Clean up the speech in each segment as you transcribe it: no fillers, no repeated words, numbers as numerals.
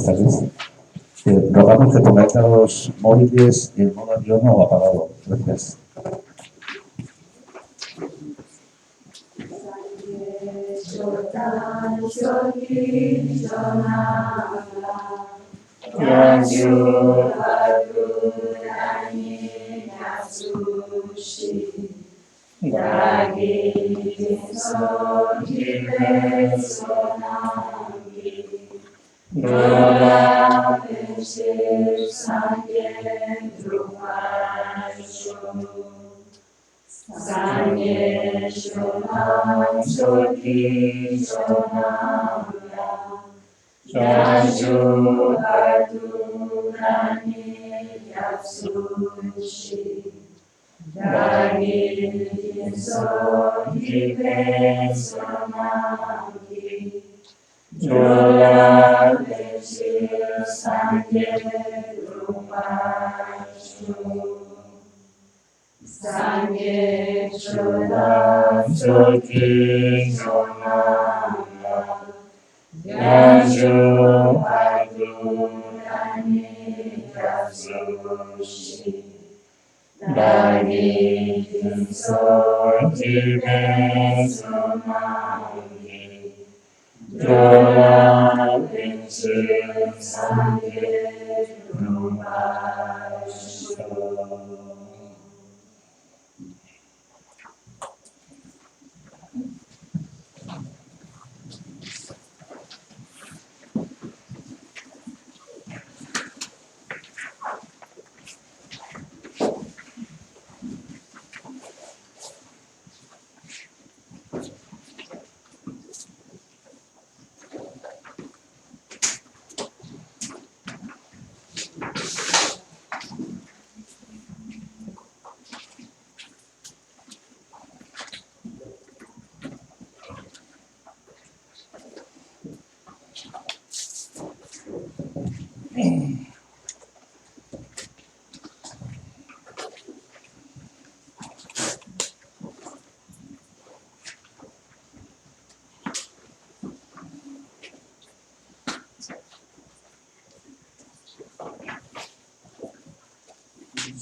muchas veces. Rogamos que pongáis los móviles en modo avión o apagado. Gracias.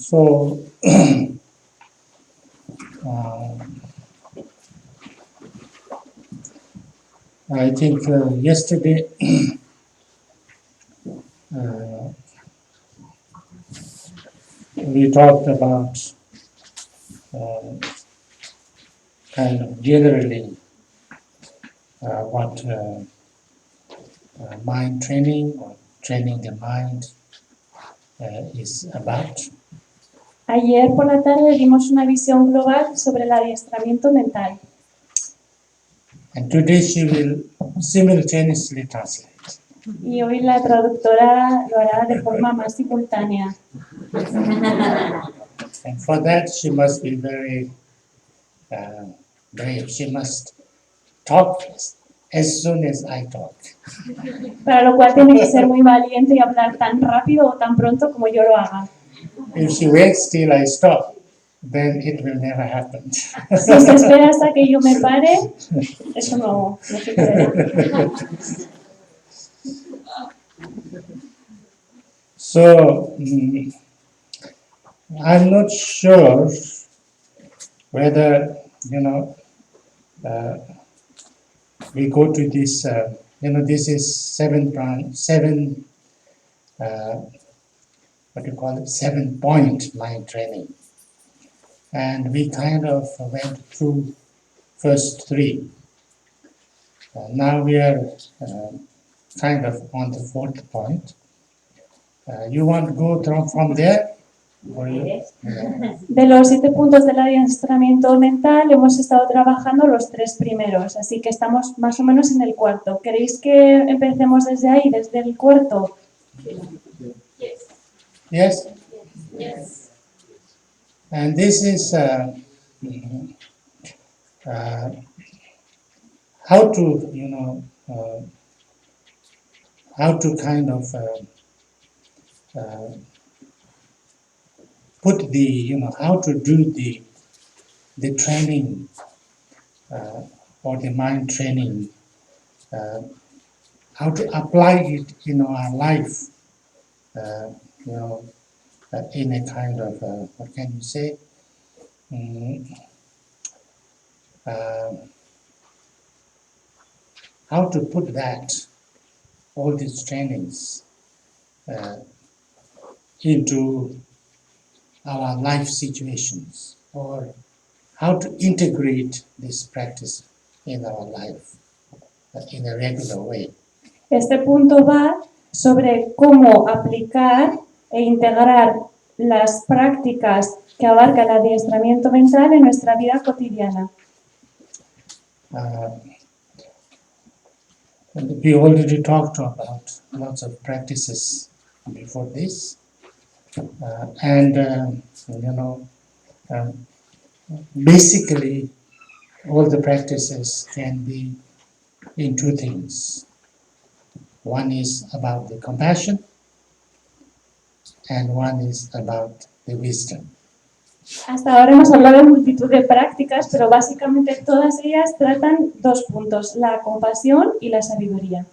So, I think yesterday we talked about kind of generally what mind training or training the mind is about. Ayer por la tarde dimos una visión global sobre el adiestramiento mental. And today she will simultaneously translate. Y hoy la traductora lo hará de forma más simultánea. And for that she must be very brave. She must talk as soon as I talk. Para lo cual tiene que ser muy valiente y hablar tan rápido o tan pronto como yo lo haga. If she waits till I stop, then it will never happen. Si se espera hasta que yo me pare, eso no sucederá. So, I'm not sure whether, we go to this, this is seven, what do you call it, 7-point mind training. And we kind of went through first 3. Now we are kind of on the 4th point. You want to go from there? De los 7 puntos del adiestramiento mental hemos estado trabajando los 3 primeros, así que estamos más o menos en el 4º. ¿Queréis que empecemos desde ahí, desde el 4º? Yes? Yes. And this is how to kind of put the, how to do the training or the mind training how to apply it in our life, uh, in a kind of, what can you say, Mm, uh, how to put that, all these trainings, uh, into our life situations, or how to integrate this practice in our life in a regular way. Este punto va sobre cómo aplicar e integrar las prácticas que abarca el adiestramiento mental en nuestra vida cotidiana. And we already talked about lots of practices before this, basically all the practices can be in two things. One is about the compassion, and one is about the wisdom. Hasta ahora hemos hablado de multitud de prácticas, pero básicamente todas ellas tratan dos puntos, la compasión y la sabiduría.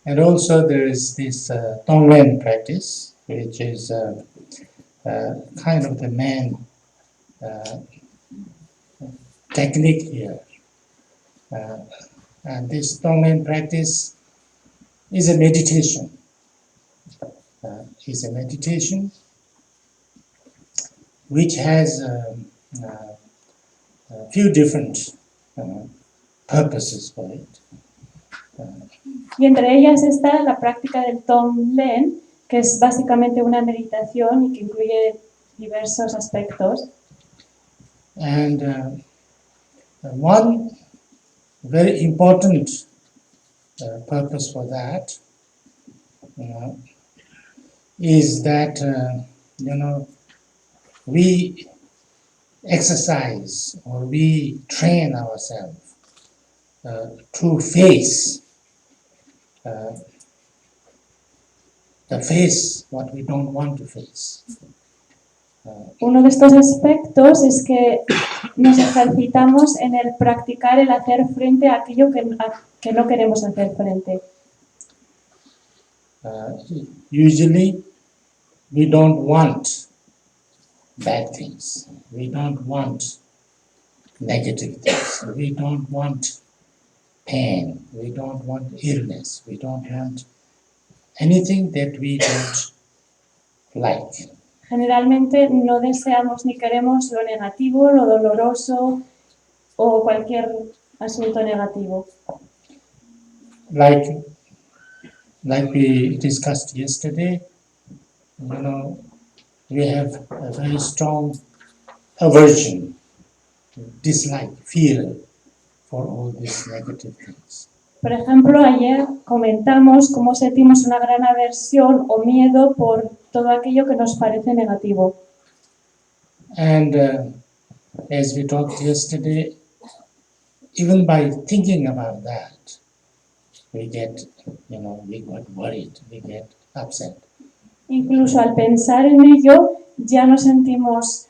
And also there is this Tonglen practice, which is kind of the main technique here. And this Tonglen practice is a meditation. Which has a few different purposes for it. Y entre ellas está la práctica del Tonglen, que es básicamente una meditación y que incluye diversos aspectos. And one very important purpose for that is that we exercise or we train ourselves to face what we don't want to face. Uno de estos aspectos es que nos ejercitamos en el practicar el hacer frente a aquello que no queremos hacer frente. Usually we don't want bad things. We don't want negative things. We don't want pain. We don't want illness. We don't want anything that we don't like. Generalmente no deseamos ni queremos lo negativo, lo doloroso o cualquier asunto negativo. Like we discussed yesterday, we have a very strong aversion, dislike, fear for all these negative things. Por ejemplo, ayer comentamos cómo sentimos una gran aversión o miedo por todo aquello que nos parece negativo. And as we talked yesterday, even by thinking about that, we get worried, we get upset. Incluso al pensar en ello, ya nos sentimos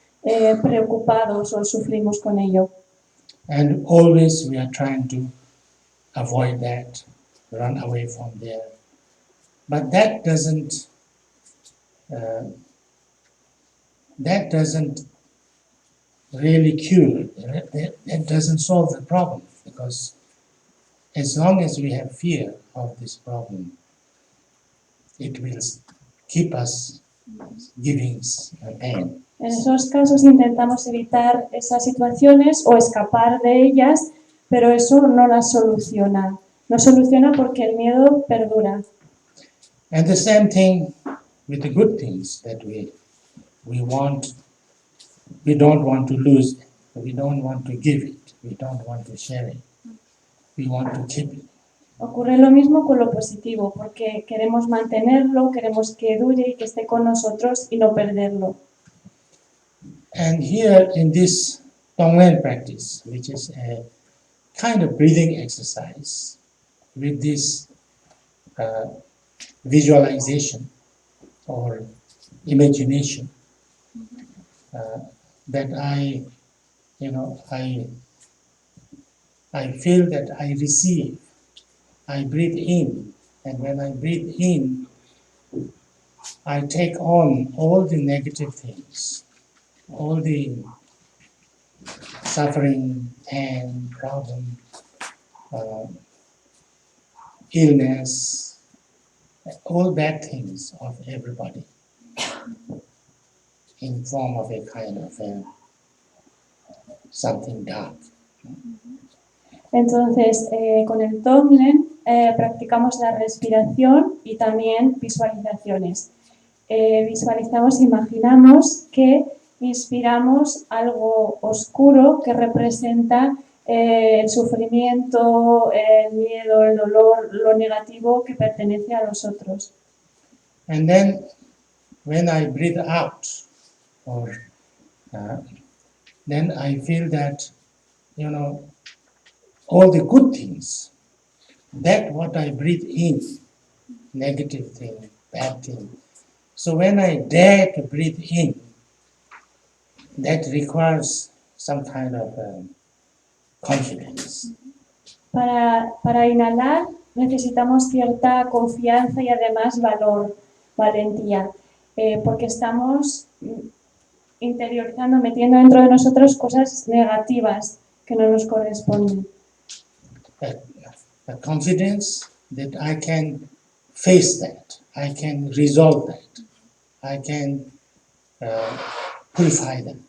preocupados o sufrimos con ello. And always we are trying to avoid that, run away from there. But that doesn't really cure, that doesn't solve the problem, because as long as we have fear of this problem, it will keep us giving pain. En esos casos intentamos evitar esas situaciones o escapar de ellas, pero eso no las soluciona. No soluciona porque el miedo perdura. And the same thing with the good things that we want. We don't want to lose it. We don't want to give it. We don't want to share it. We want to keep it. Ocurre lo mismo con lo positivo, porque queremos mantenerlo, queremos que dure y que esté con nosotros y no perderlo. And here in this Tonglen practice, which is a kind of breathing exercise with this visualization or imagination, that I feel that I receive I breathe in, and when I breathe in, I take on all the negative things, all the suffering, pain, problem, illness, all bad things of everybody in form of a kind of something dark. Entonces, con el Tonglen practicamos la respiración y también visualizaciones. Visualizamos, imaginamos que inspiramos algo oscuro que representa el sufrimiento, el miedo, el dolor, lo negativo que pertenece a los otros. And then when I breathe out, then I feel that, all the good things, that what I breathe in, negative thing, bad thing. So when I dare to breathe in, that requires some kind of confidence. Para inhalar necesitamos cierta confianza y además valor, valentía, porque estamos interiorizando, metiendo dentro de nosotros cosas negativas que no nos corresponden. A confidence that I can face that, I can resolve that, I can purify them.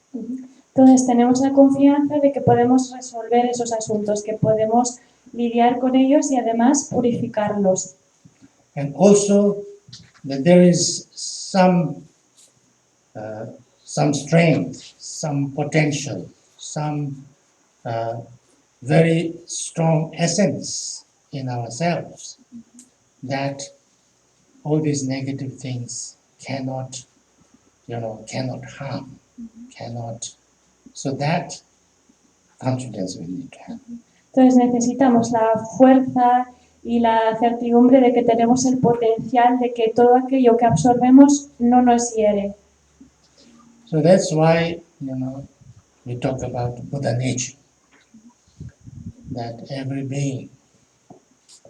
Entonces tenemos la confianza de que podemos resolver esos asuntos, que podemos lidiar con ellos y además purificarlos. And also that there is some strength, some potential, some very strong essence in ourselves that all these negative things cannot harm, cannot. So that confidence we need to have. Entonces necesitamos la fuerza y la certidumbre de que tenemos el potencial de que todo aquello que absorbemos no nos hiere. So that's why, we talk about Buddha nature, that every being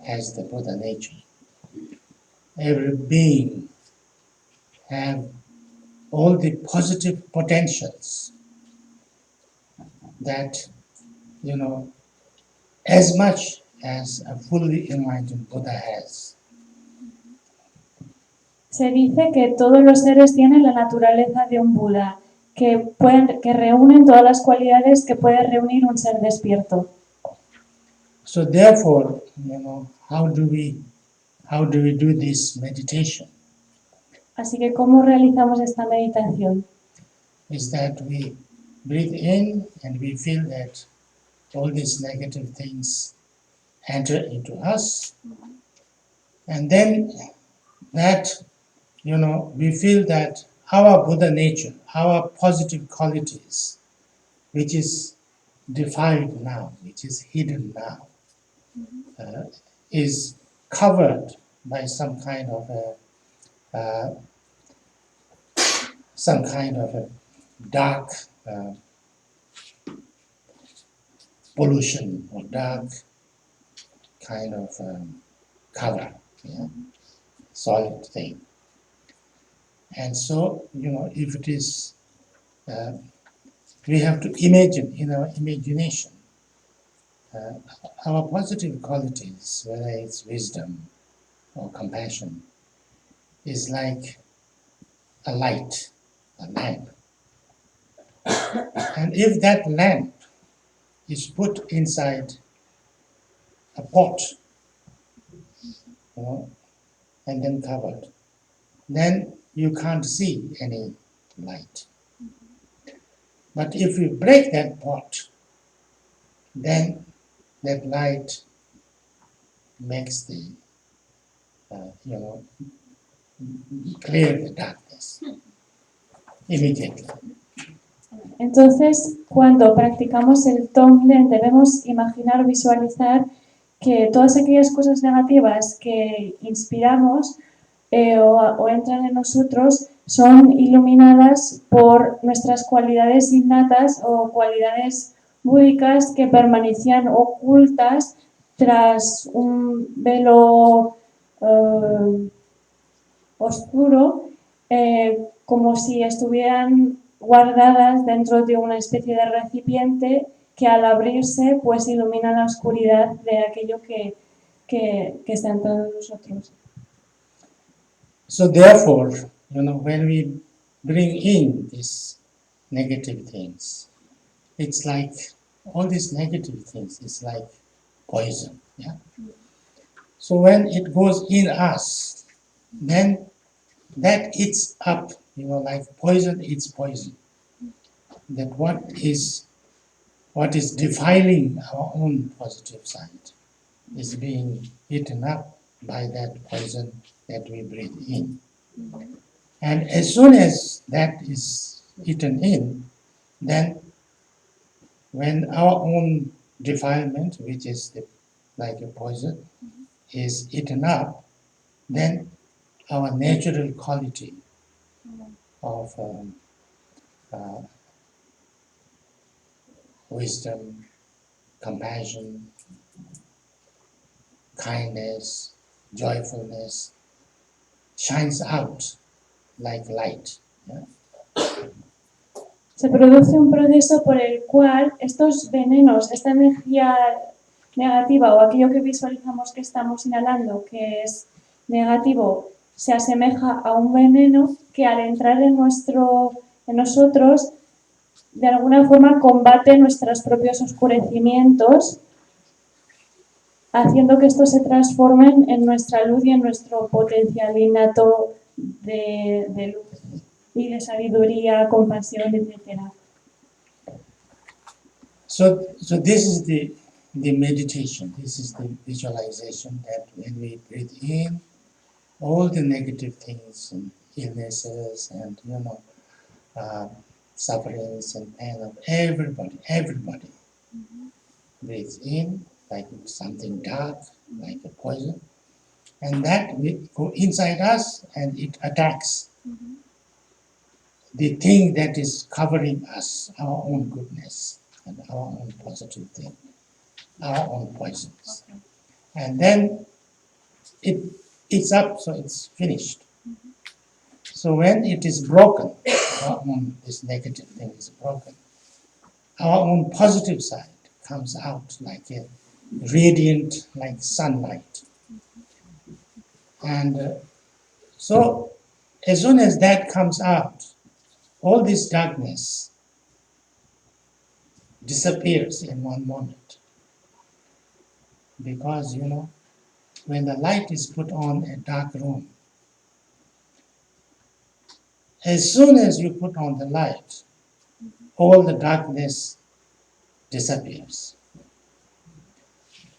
has the Buddha nature. Every being have all the positive potentials that, as much as a fully enlightened Buddha has. Se dice que todos los seres tienen la naturaleza de un Buda, que reúnen todas las cualidades que puede reunir un ser despierto. So therefore, how do we do this meditation? Así que ¿cómo realizamos esta meditación? Is that we breathe in and we feel that all these negative things enter into us, and then that we feel that our Buddha nature, our positive qualities, which is defiled now, which is hidden now, is covered by some kind of a dark pollution or dark kind of cover, solid thing. And so, if it is, we have to imagine in our imagination our positive qualities, whether it's wisdom or compassion, is like a light, a lamp. And if that lamp is put inside a pot, and then covered, then you can't see any light. But if you break that pot, then that light makes the, clear the darkness immediately. Entonces, cuando practicamos el Tonglen, debemos imaginar, visualizar que todas aquellas cosas negativas que inspiramos o entran en nosotros son iluminadas por nuestras cualidades innatas o cualidades búdicas que permanecían ocultas tras un velo oscuro, como si estuvieran guardadas dentro de una especie de recipiente que al abrirse pues ilumina la oscuridad de aquello que está dentro de nosotros. So therefore, when we bring in these negative things, it's like all these negative things is like poison. Yeah. So when it goes in us, then that eats up, like poison eats poison. That what is defiling our own positive side is being eaten up by that poison that we breathe in. And as soon as that is eaten in, then when our own defilement, which is like a poison, is eaten up, then our natural quality of wisdom, compassion, kindness, joyfulness shines out like light. Yeah? Se produce un proceso por el cual estos venenos, esta energía negativa o aquello que visualizamos que estamos inhalando, que es negativo, se asemeja a un veneno que al entrar en nosotros, de alguna forma combate nuestros propios oscurecimientos, haciendo que estos se transformen en nuestra luz y en nuestro potencial innato de luz y de sabiduría, compasión, etc. So this is the meditation, this is the visualization that when we breathe in, all the negative things and illnesses and sufferings and pain of everybody breathes in like something dark, like a poison, and that will go inside us and it attacks the thing that is covering us, our own goodness and our own positive thing, our own poisons. Okay. And then it's up, so it's finished. So when it is broken, this negative thing is broken, our own positive side comes out like a radiant, like sunlight. And so as soon as that comes out, all this darkness disappears in one moment. Because, when the light is put on a dark room, as soon as you put on the light, all the darkness disappears.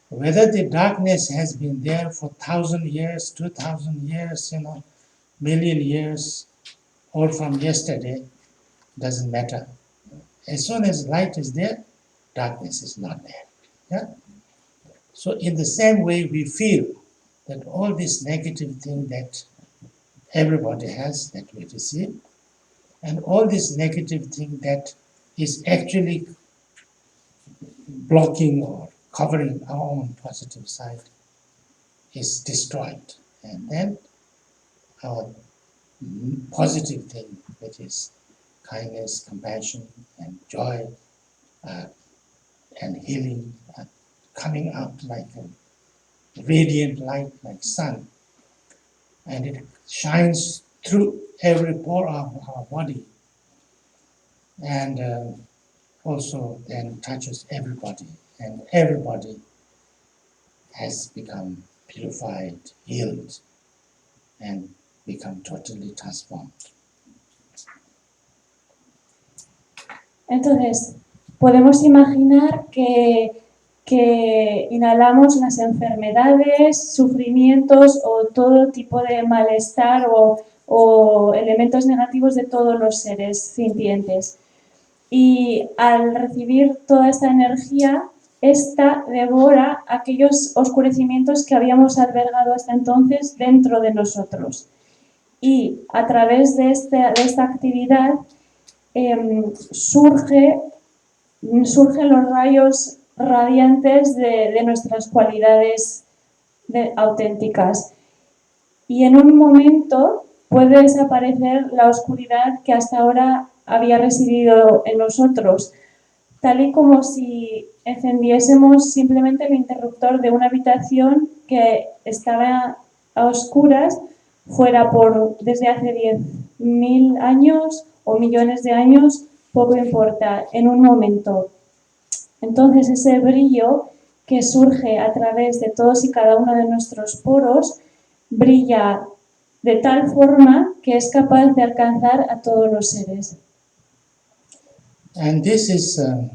Whether the darkness has been there for 1,000 years, 2,000 years, million years, or from yesterday, doesn't matter. As soon as light is there, darkness is not there. Yeah? So in the same way, we feel that all this negative thing that everybody has, that we receive, and all this negative thing that is actually blocking or covering our own positive side is destroyed. And then our positive thing, which is kindness, compassion, and joy, and healing, coming out like a radiant light, like sun. And it shines through every pore of our body. And also then touches everybody. And everybody has become purified, healed, and become totally transformed. Entonces, podemos imaginar que inhalamos las enfermedades, sufrimientos o todo tipo de malestar o elementos negativos de todos los seres sintientes. Y al recibir toda esta energía, esta devora aquellos oscurecimientos que habíamos albergado hasta entonces dentro de nosotros. Y a través de esta actividad surgen los rayos radiantes de nuestras cualidades auténticas. Y en un momento puede desaparecer la oscuridad que hasta ahora había residido en nosotros, tal y como si encendiésemos simplemente el interruptor de una habitación que estaba a oscuras, fuera por desde hace 10.000 años o millones de años, poco importa, en un momento. Entonces ese brillo que surge a través de todos y cada uno de nuestros poros brilla de tal forma que es capaz de alcanzar a todos los seres. And this is an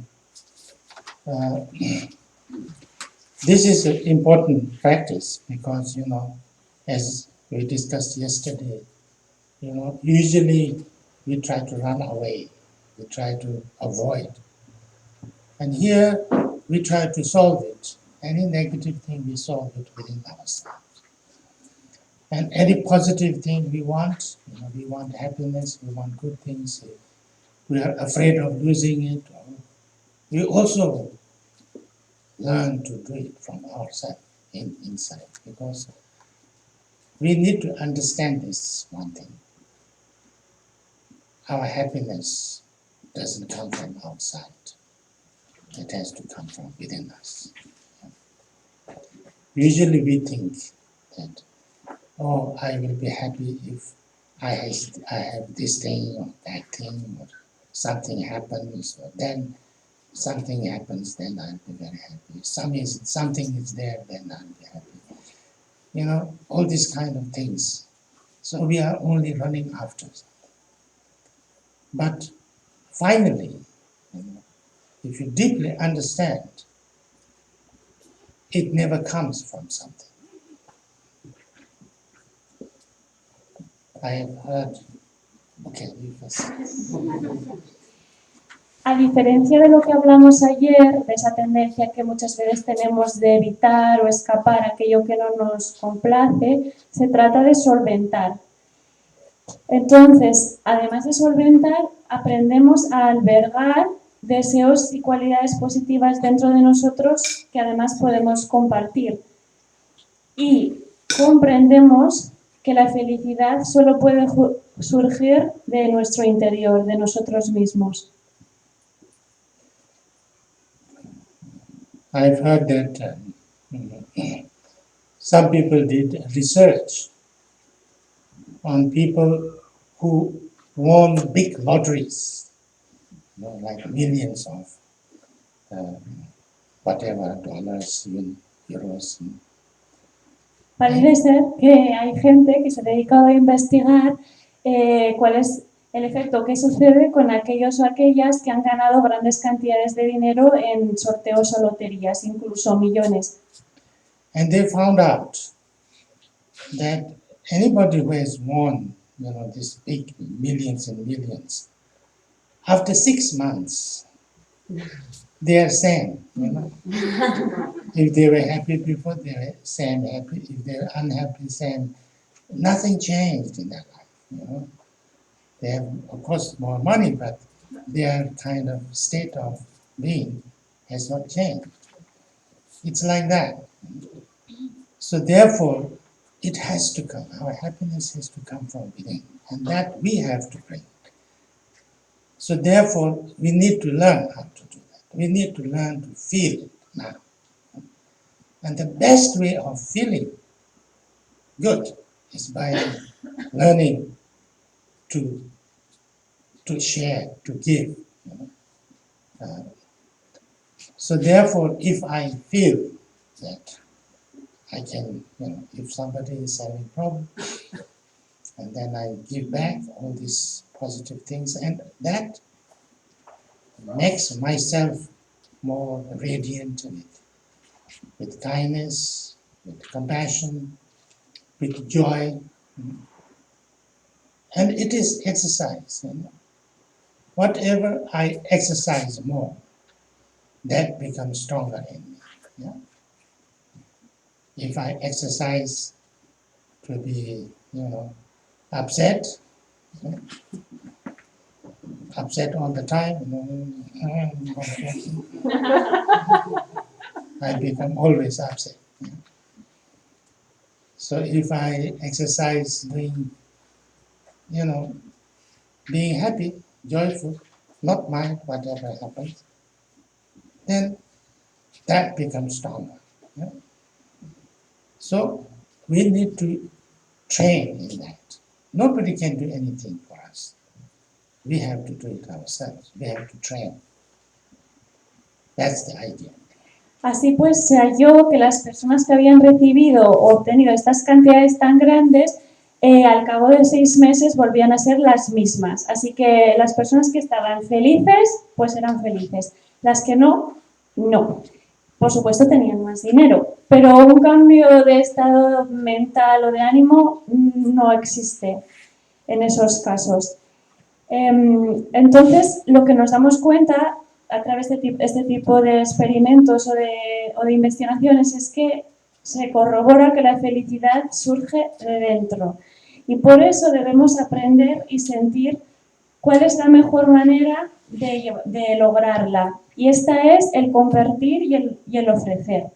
important practice because, as we discussed yesterday, usually we try to run away, we try to avoid. And here we try to solve it. Any negative thing, we solve it within ourselves. And any positive thing we want happiness, we want good things, we are afraid of losing it. We also learn to do it from ourselves inside, because we need to understand this one thing. Our happiness doesn't come from outside. It has to come from within us. Usually we think that, I will be happy if I have this thing or that thing, or something happens, or then something happens, then I'll be very happy. Something is there, then I'll be happy. All these kind of things. So we are only running after something. But finally, if you deeply understand, it never comes from something. I have heard, you first. A diferencia de lo que hablamos ayer, de esa tendencia que muchas veces tenemos de evitar o escapar aquello que no nos complace, se trata de solventar. Entonces, además de solventar, aprendemos a albergar deseos y cualidades positivas dentro de nosotros que además podemos compartir. Y comprendemos que la felicidad solo puede surgir de nuestro interior, de nosotros mismos. I've heard that some people did research on people who won big lotteries, like millions of whatever, dollars, even euros. Parece ser que hay gente que se ha dedicado a investigar cuál es el efecto que sucede con aquellos o aquellas que han ganado grandes cantidades de dinero en sorteos o loterías, incluso millones. And they found out that anybody who has won, these big millions and millions, after 6 months, they are same, If they were happy before, they were same happy. If they were unhappy, same. Nothing changed in their life, They have, of course, more money, but their kind of state of being has not changed. It's like that. So therefore, it has to come. Our happiness has to come from within, and that we have to bring. So therefore, we need to learn how to do that. We need to learn to feel it now. And the best way of feeling good is by learning to share, to give. So therefore, if I feel that I can, if somebody is having a problem, and then I give back all these positive things, and that makes myself more radiant with kindness, with compassion, with joy. And it is exercise. Whatever I exercise more, that becomes stronger in me. Yeah? If I exercise to be, upset, upset all the time, I become always upset. So if I exercise doing, being happy, joyful, not mind whatever happens, then that becomes stronger. Yeah? So we need to train in that. Nobody can do anything for us. We have to do it ourselves. We have to train. That's the idea. Así pues, se halló que las personas que habían recibido o obtenido estas cantidades tan grandes, al cabo de 6 meses volvían a ser las mismas. Así que las personas que estaban felices, pues eran felices. Las que no, no. Por supuesto tenían más dinero, pero un cambio de estado mental o de ánimo no existe en esos casos. Entonces, lo que nos damos cuenta a través de este tipo de experimentos o de investigaciones es que se corrobora que la felicidad surge de dentro. Y por eso debemos aprender y sentir cuál es la mejor manera de lograrla. Y esta es el compartir y el ofrecer.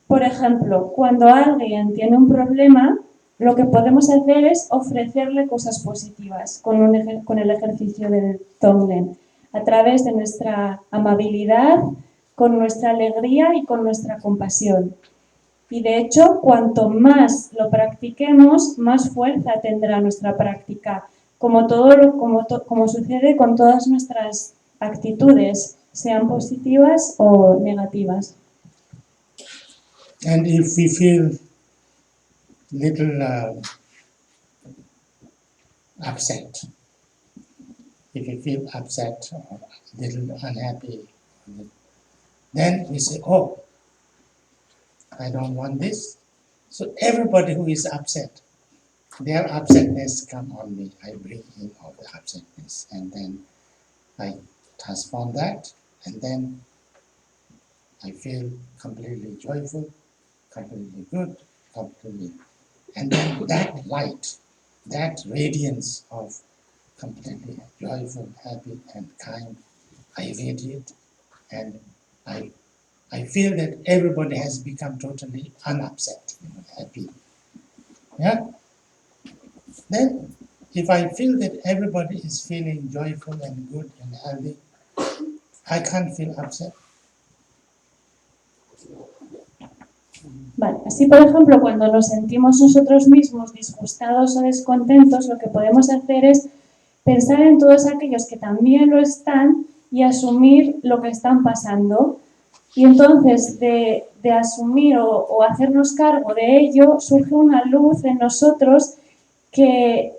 Por ejemplo, cuando alguien tiene un problema, lo que podemos hacer es ofrecerle cosas positivas con el ejercicio del Tonglen, a través de nuestra amabilidad, con nuestra alegría y con nuestra compasión. Y de hecho, cuanto más lo practiquemos, más fuerza tendrá nuestra práctica, como sucede con todas nuestras actitudes, sean positivas o negativas. And if we feel little upset, if we feel upset or a little unhappy, then we say, oh, I don't want this. So everybody who is upset, their upsetness come on me. I bring in all the upsetness, and then I transform that, and then I feel completely joyful, completely good, completely. And then that light, that radiance of completely joyful, happy, and kind, I radiate, and I feel that everybody has become totally unupset, happy. Yeah? Then, if I feel that everybody is feeling joyful and good and healthy, I can't feel upset. Vale, así por ejemplo, cuando nos sentimos nosotros mismos disgustados o descontentos, lo que podemos hacer es pensar en todos aquellos que también lo están y asumir lo que están pasando. Y entonces de asumir o hacernos cargo de ello, surge una luz en nosotros que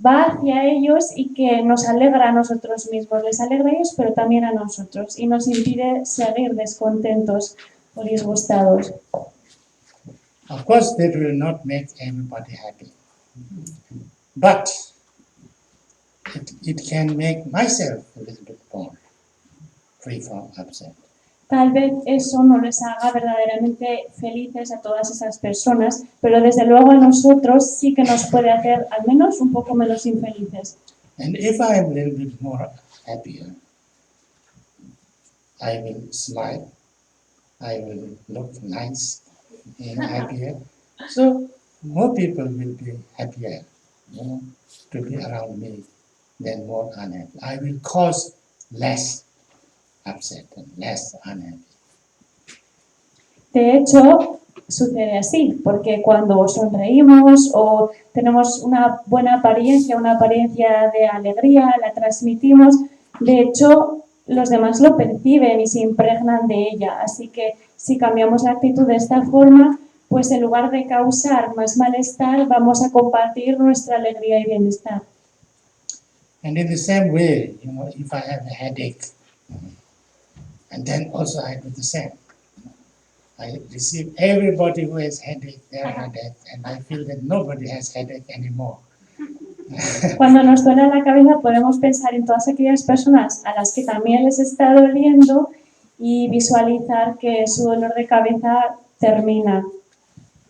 va hacia ellos y que nos alegra a nosotros mismos. Les alegra a ellos, pero también a nosotros. Y nos impide seguir descontentos o disgustados. Of course, that will not make everybody happy. But it can make myself a little bit more free from upset. Tal vez eso no les haga verdaderamente felices a todas esas personas, pero desde luego a nosotros sí que nos puede hacer al menos un poco menos infelices. And if I am a little bit more happier, I will smile, I will look nice and happier. So more people will be happier, to be around me than more unhappy. I will cause less upset and less unhappy. De hecho, sucede así, porque cuando sonreímos o tenemos una buena apariencia, una apariencia de alegría, la transmitimos, de hecho, los demás lo perciben y se impregnan de ella. Así que si cambiamos la actitud de esta forma, pues en lugar de causar más malestar, vamos a compartir nuestra alegría y bienestar. And in the same way, if I have a headache, and then also I do the same. I receive everybody who has headache, their headache, and I feel that nobody has headache anymore. Cuando nos duele la cabeza podemos pensar en todas aquellas personas a las que también les está doliendo y visualizar que su dolor de cabeza termina.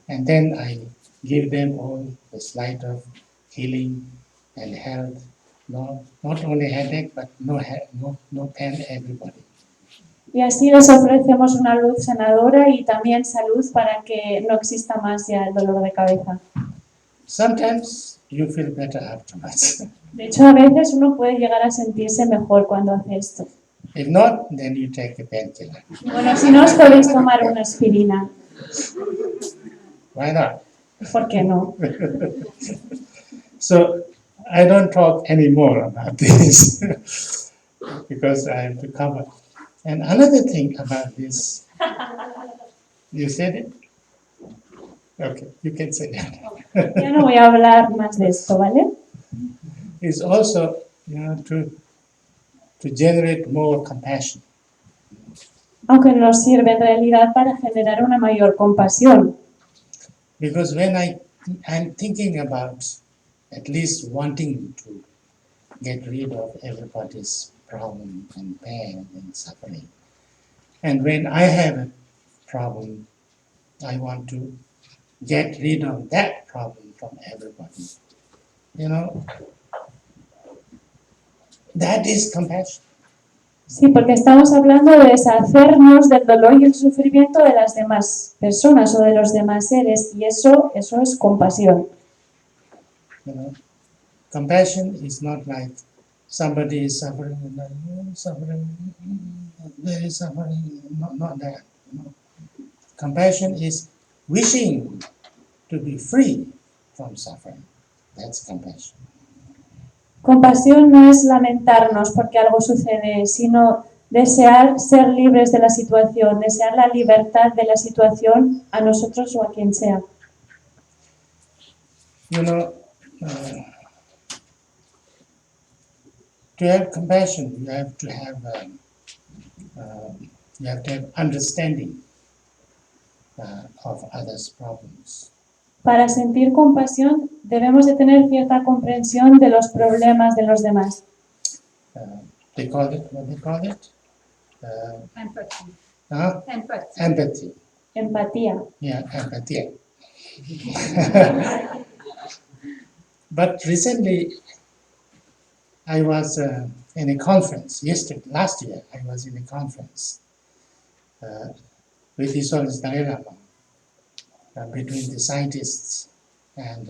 And then I give them all the light of healing and health not only headache, but no pain everybody. Y así les ofrecemos una luz sanadora y también salud para que no exista más ya el dolor de cabeza. Sometimes you feel better afterwards. De hecho, a veces uno puede llegar a sentirse mejor cuando hace esto. If not, then you take a painkiller. Bueno, si no os podéis tomar una aspirina, Why not? ¿por qué no? So I don't talk anymore about this because I have to cover. And another thing about this, you said it? Okay, you can say that. Ya no voy a hablar más de esto, ¿vale? Is also, to generate more compassion. Aunque nos sirve en realidad para generar una mayor compasión. Because when I'm thinking about at least wanting to get rid of everybody's problem and pain and suffering. And when I have a problem, I want to get rid of that problem from everybody. That is compassion. Sí, porque estamos hablando de deshacernos del dolor y el sufrimiento de las demás personas o de los demás seres, y eso es compasión. Compassion is not like somebody is suffering and like, suffering, very suffering, not that. Compassion is wishing to be free from suffering. That's compassion. Compasión no es lamentarnos porque algo sucede, sino desear ser libres de la situación, desear la libertad de la situación a nosotros o a quien sea. To have compassion, you have to have understanding of others' problems. Para sentir compasión debemos de tener cierta comprensión de los problemas de los demás. They call it, what they call it? Empathy. Empathy. Empatía. Yeah, empathy. But recently, I was in a conference. Last year, I was in a conference with His Holiness Dalai Lama, between the scientists and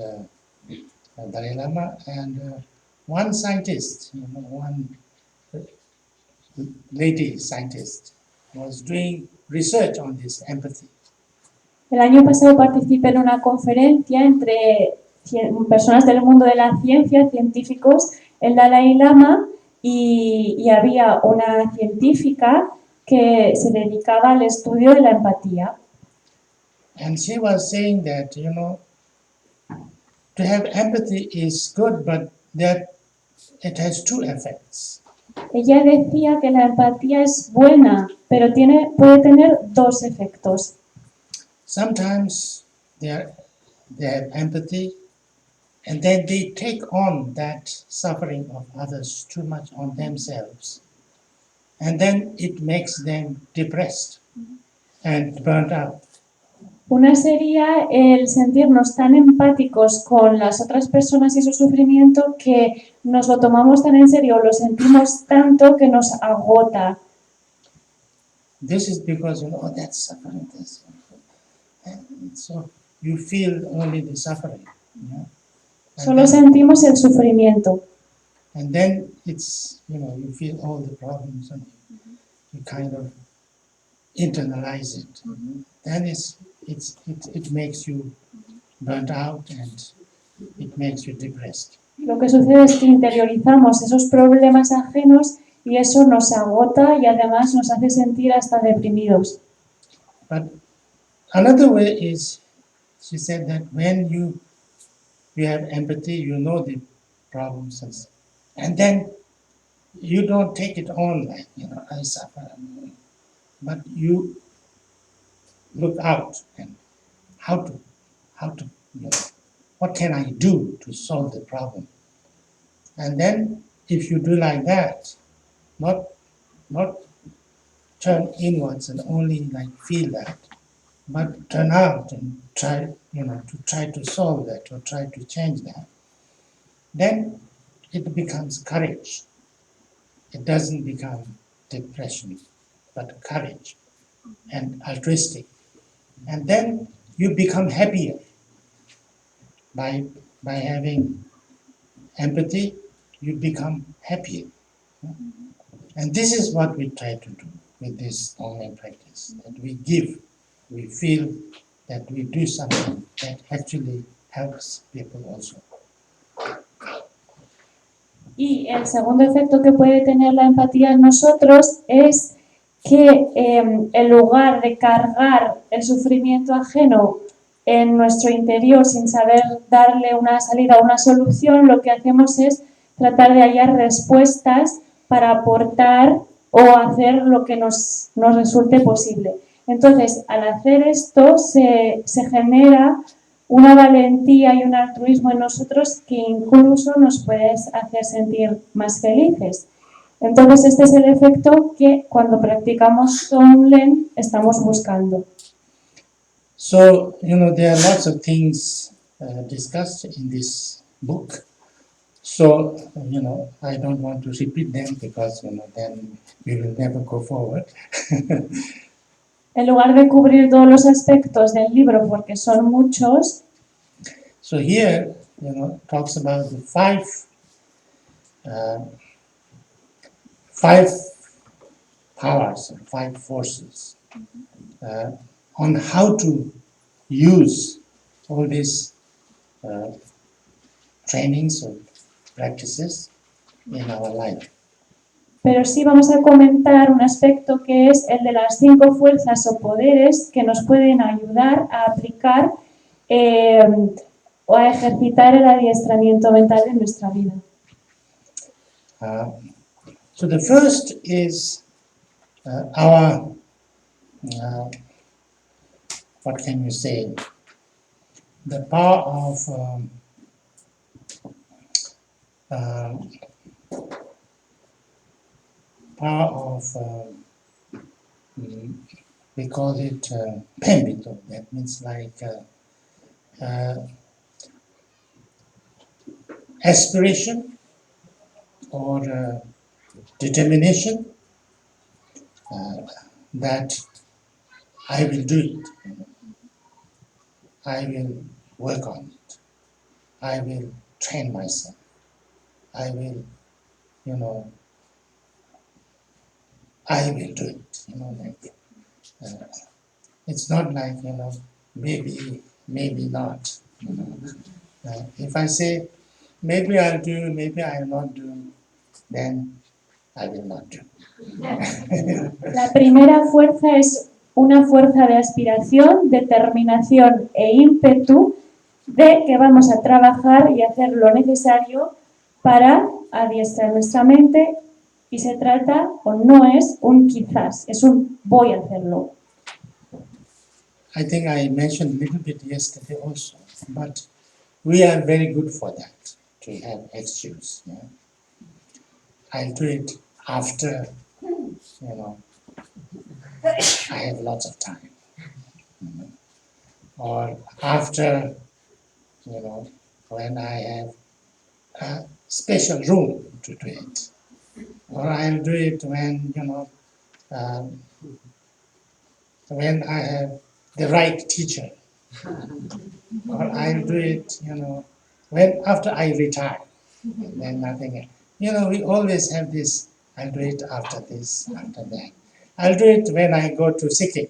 Dalai Lama, and one scientist, one lady scientist, was doing research on this empathy. El año pasado participé en una conferencia entre personas del mundo de la ciencia, científicos, el Dalai Lama, y había una científica que se dedicaba al estudio de la empatía. And she was saying that, to have empathy is good, but that it has two effects. Ella decía que la empatía es buena, pero puede tener dos efectos. Sometimes they have empathy, and then they take on that suffering of others too much on themselves. And then it makes them depressed and burnt out. Una sería el sentirnos tan empáticos con las otras personas y su sufrimiento que nos lo tomamos tan en serio, lo sentimos tanto que nos agota. This is because, that's suffering. And so you feel only the suffering. Solo sentimos el sufrimiento. And then it's, you feel all the problems and you kind of internalize it. Then it makes you burnt out and it makes you depressed. Lo que sucede es que interiorizamos esos problemas ajenos y eso nos agota y además nos hace sentir hasta deprimidos. But another way is, she said that when you have empathy, you know the problems, and then you don't take it on like, I suffer, but you look out and how to, what can I do to solve the problem? And then if you do like that, not turn inwards and only like feel that, but turn out and try, to try to solve that or try to change that, then it becomes courage. It doesn't become depression, but courage and altruistic. And then you become happier by having empathy. You become happier. And this is what we try to do with this online practice. That we give, we feel that we do something that actually helps people also. Y el segundo efecto que puede tener la empatía en nosotros es que en lugar de cargar el sufrimiento ajeno en nuestro interior sin saber darle una salida o una solución, lo que hacemos es tratar de hallar respuestas para aportar o hacer lo que nos resulte posible. Entonces, al hacer esto se genera una valentía y un altruismo en nosotros que incluso nos puede hacer sentir más felices. Entonces, este es el efecto que cuando practicamos Tonglen estamos buscando. So, there are lots of things discussed in this book. So, I don't want to repeat them because, then we will never go forward. En lugar de cubrir todos los aspectos del libro, porque son muchos, So here, talks about the five powers, five forces, on how to use all these trainings or practices in our life. pero sí vamos a comentar un aspecto que es el de las 5 fuerzas o poderes que nos pueden ayudar a aplicar o a ejercitar el adiestramiento mental en nuestra vida. So the first is our, what can you say, the power of we call it Pembito. That means like aspiration or determination that I will do it. I will work on it. I will train myself. I will, I will do it. It's not like, maybe not. If I say, maybe I'll do, maybe I'll not do, then I will not do. La primera fuerza es una fuerza de aspiración, determinación e ímpetu de que vamos a trabajar y hacer lo necesario para adiestrar nuestra mente, y se trata, o no es un quizás, es un voy a hacerlo. I think I mentioned a little bit yesterday also, but we are very good for that, to have excuse. Yeah? I'll do it after, I have lots of time. Or after, when I have a special room to do it. Or I'll do it when, when I have the right teacher. Or I'll do it, when after I retire. Then nothing else. We always have this, I'll do it after this, after that. I'll do it when I go to Sikkim.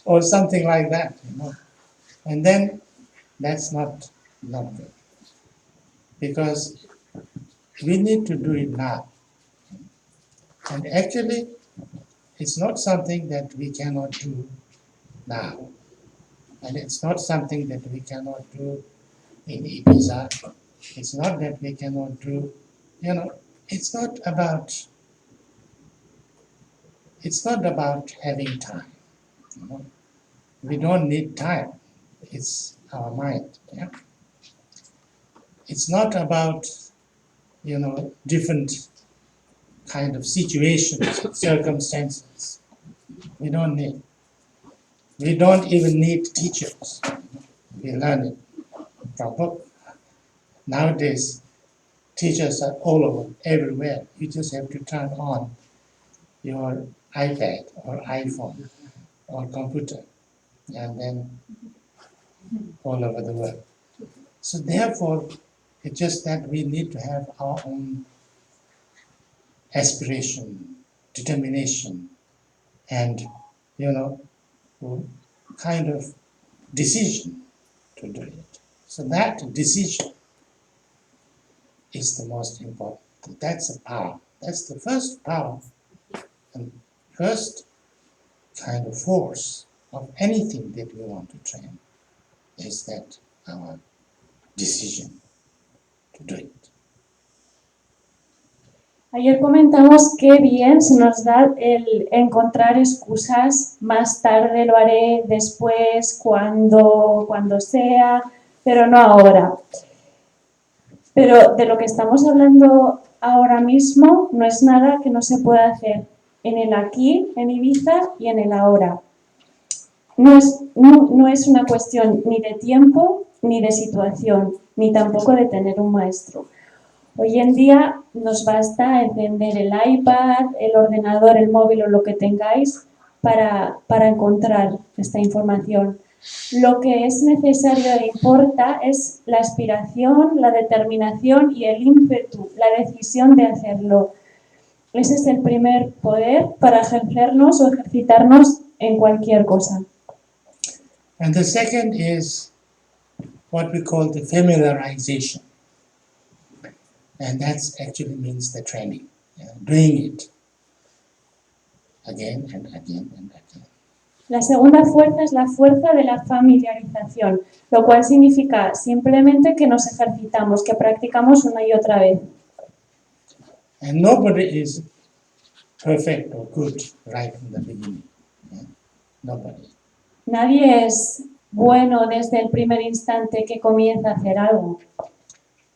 Or something like that, And then that's not good. Because we need to do it now. And actually, it's not something that we cannot do now. And it's not something that we cannot do in Ibiza. It's not that we cannot do, it's not about having time. We don't need time. It's our mind. Yeah? It's not about, different kind of situations, circumstances. We don't need. We don't even need teachers. We learn it from book. Nowadays, teachers are all over, everywhere. You just have to turn on your iPad or iPhone or computer, and then all over the world. So therefore, it's just that we need to have our own aspiration, determination, and kind of decision to do it. So that decision is the most important. That's the power. That's the first power and first kind of force of anything that we want to train is that our decision to do it. Ayer comentamos que bien se nos da el encontrar excusas, más tarde lo haré, después, cuando sea, pero no ahora. Pero de lo que estamos hablando ahora mismo no es nada que no se pueda hacer en el aquí, en Ibiza y en el ahora. No es una cuestión ni de tiempo, ni de situación, ni tampoco de tener un maestro. Hoy en día nos basta encender el iPad, el ordenador, el móvil o lo que tengáis para encontrar esta información. Lo que es necesario e importa es la aspiración, la determinación y el ímpetu, la decisión de hacerlo. Ese es el primer poder para ejercernos o ejercitarnos en cualquier cosa. And the second is what we call the familiarization. And that actually means the training, doing it again and again and again. La segunda fuerza es la fuerza de la familiarización, lo cual significa simplemente que nos ejercitamos, que practicamos una y otra vez. And nobody is perfect or good right from the beginning. Nobody. Nadie es bueno desde el primer instante que comienza a hacer algo.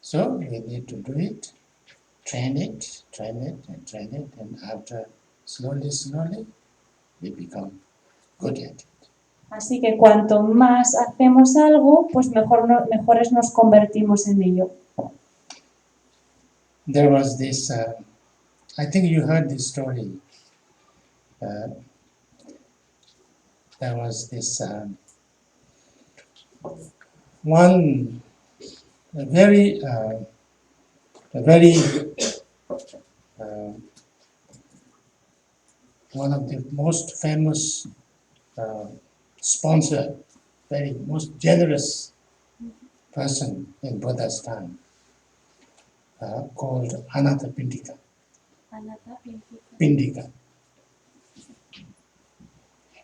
So we need to do it, train it, and after slowly, we become good at it. Así que cuanto más hacemos algo, pues mejores nos convertimos en ello. There was this, I think you heard this story. There was this one very one of the most famous sponsor, very most generous person in Buddha's time, called Anathapindika. Pindika.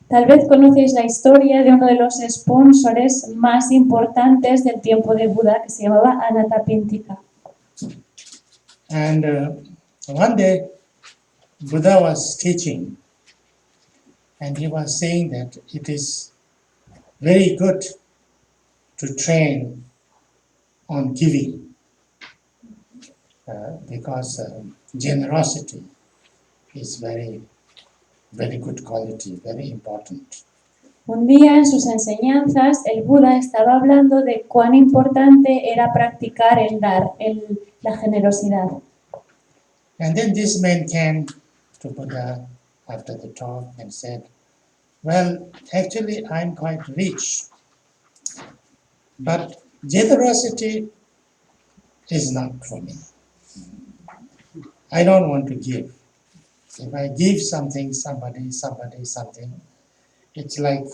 Tal vez conocéis la historia de uno de los sponsores más importantes del tiempo de Buda, que se llamaba Anathapindika. And one day, Buddha was teaching, and he was saying that it is very good to train on giving, because generosity is very good quality, very important. Un día en sus enseñanzas el Buda estaba hablando de cuán importante era practicar el dar, la generosidad. And then this man came to Buddha after the talk and said, well, actually I'm quite rich, but generosity is not for me. I don't want to give. If I give something, somebody, something, it's like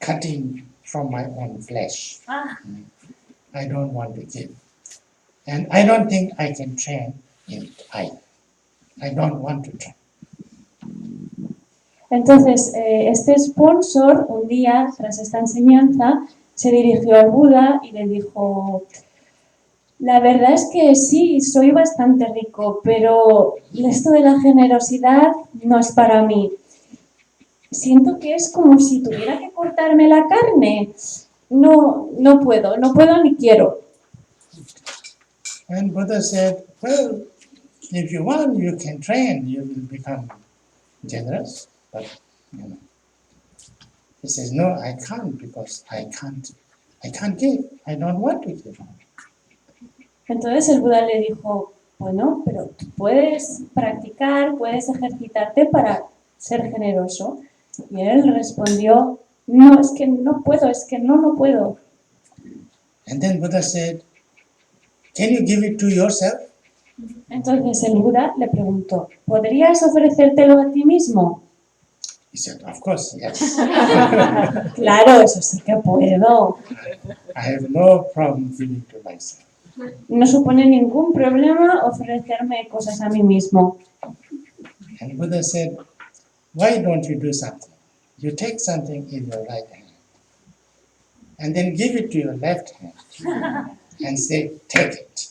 cutting from my own flesh. I don't want to give. And I don't think I can train in it. I don't want to train. Entonces, este sponsor, un día, tras esta enseñanza, se dirigió al Buda y le dijo: la verdad es que sí, soy bastante rico, pero esto de la generosidad no es para mí. Siento que es como si tuviera que cortarme la carne. No puedo ni quiero. And Buddha said, well, if you want, you can train, you will become generous. But, he says, no, I can't, because I can't give. I don't want to give. Entonces el Buda le dijo, bueno, pero tú puedes practicar, puedes ejercitarte para ser generoso. Y él respondió, no, es que no puedo, es que no puedo. And then Buddha said, can you give it to yourself? Entonces el Buda le preguntó, ¿podrías ofrecértelo a ti mismo? He said, of course, yes. Claro, eso sí que puedo. I have no problem giving to myself. No supone ningún problema ofrecerme cosas a mí mismo. And Buddha said, why don't you do something? You take something in your right hand and then give it to your left hand and say, take it.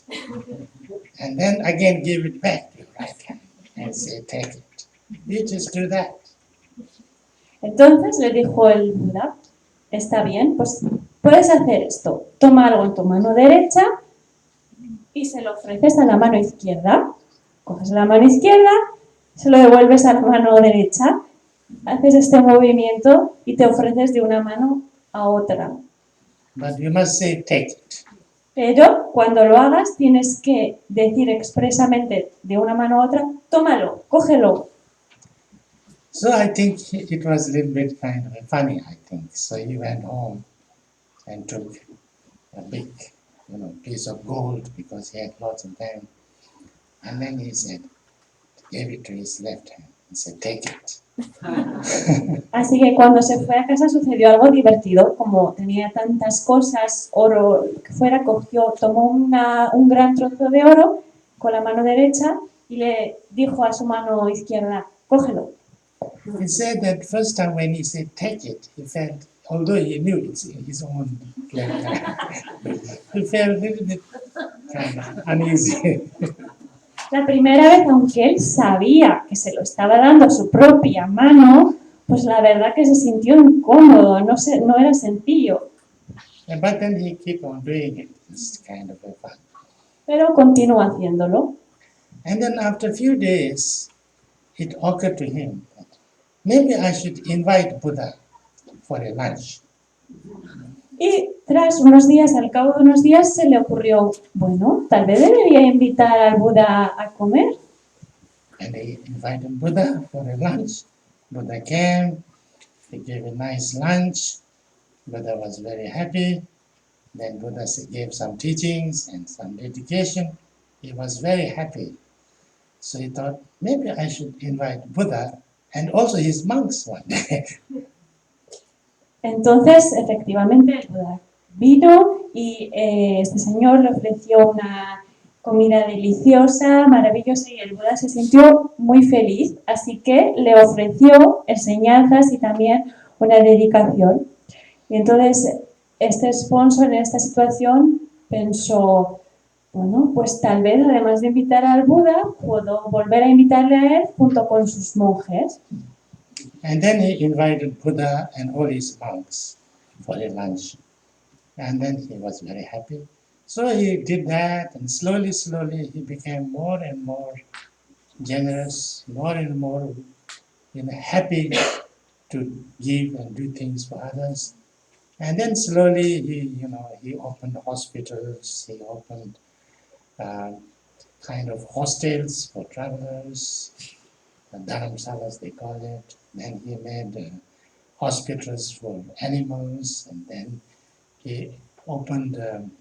And then again give it back to your right hand and say, take it. You just do that. Entonces le dijo el Buda, está bien, pues puedes hacer esto. Toma algo en tu mano derecha y se lo ofreces a la mano izquierda. Coges la mano izquierda, se lo devuelves a la mano derecha, haces este movimiento y te ofreces de una mano a otra. But you must say, take it. Pero cuando lo hagas tienes que decir expresamente de una mano a otra, tómalo, cógelo. So I think it was a little bit kind of funny, I think. So he went home and took a big, piece of gold because he had lots of them. And then he said, gave it to his left hand and said, take it. Así que cuando se fue a casa sucedió algo divertido, como tenía tantas cosas, oro, que fuera, tomó un gran trozo de oro con la mano derecha y le dijo a su mano izquierda, cógelo. He said that first time when he said take it, he felt, although he knew it's his own left hand, he felt a little bit kind of uneasy. La primera vez, aunque él sabía que se lo estaba dando a su propia mano, pues la verdad que se sintió incómodo, no era sencillo. But then he kept on doing it. It's kind of a fun. Pero continuó haciéndolo. And then after a few days, it occurred to him that maybe I should invite Buddha for a lunch. Y tras unos días, al cabo de unos días, se le ocurrió, bueno, tal vez debería invitar al Buda a comer. And he invited Buddha for a lunch. Buddha came, he gave a nice lunch. Buddha was very happy. Then Buddha gave some teachings and some dedication. He was very happy. So he thought, maybe I should invite Buddha and also his monks one day. Entonces, efectivamente, el Buda vino y este señor le ofreció una comida deliciosa, maravillosa, y el Buda se sintió muy feliz, así que le ofreció enseñanzas y también una dedicación. Y entonces este sponsor en esta situación pensó, bueno, pues tal vez además de invitar al Buda, puedo volver a invitarle a él junto con sus monjes. And then he invited Buddha and all his monks for a lunch. And then he was very happy. So he did that, and slowly, slowly, he became more and more generous, more and more happy to give and do things for others. And then slowly, he opened hospitals, he opened kind of hostels for travelers, dharamsalas they call it. Then he made hospitals for animals, and then he opened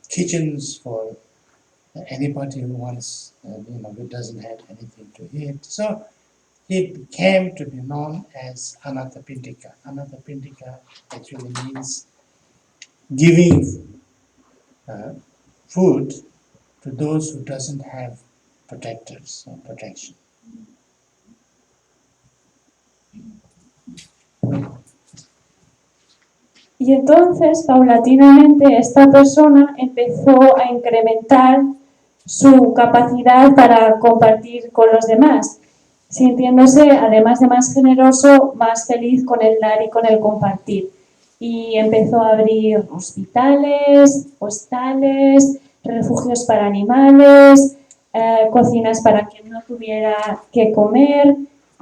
kitchens for anybody who wants, who doesn't have anything to eat. So he came to be known as Anathapindika. Anathapindika actually means giving food to those who doesn't have protectors or protection. Y entonces, paulatinamente, esta persona empezó a incrementar su capacidad para compartir con los demás, sintiéndose, además de más generoso, más feliz con el dar y con el compartir. Y empezó a abrir hospitales, hostales, refugios para animales, cocinas para quien no tuviera que comer.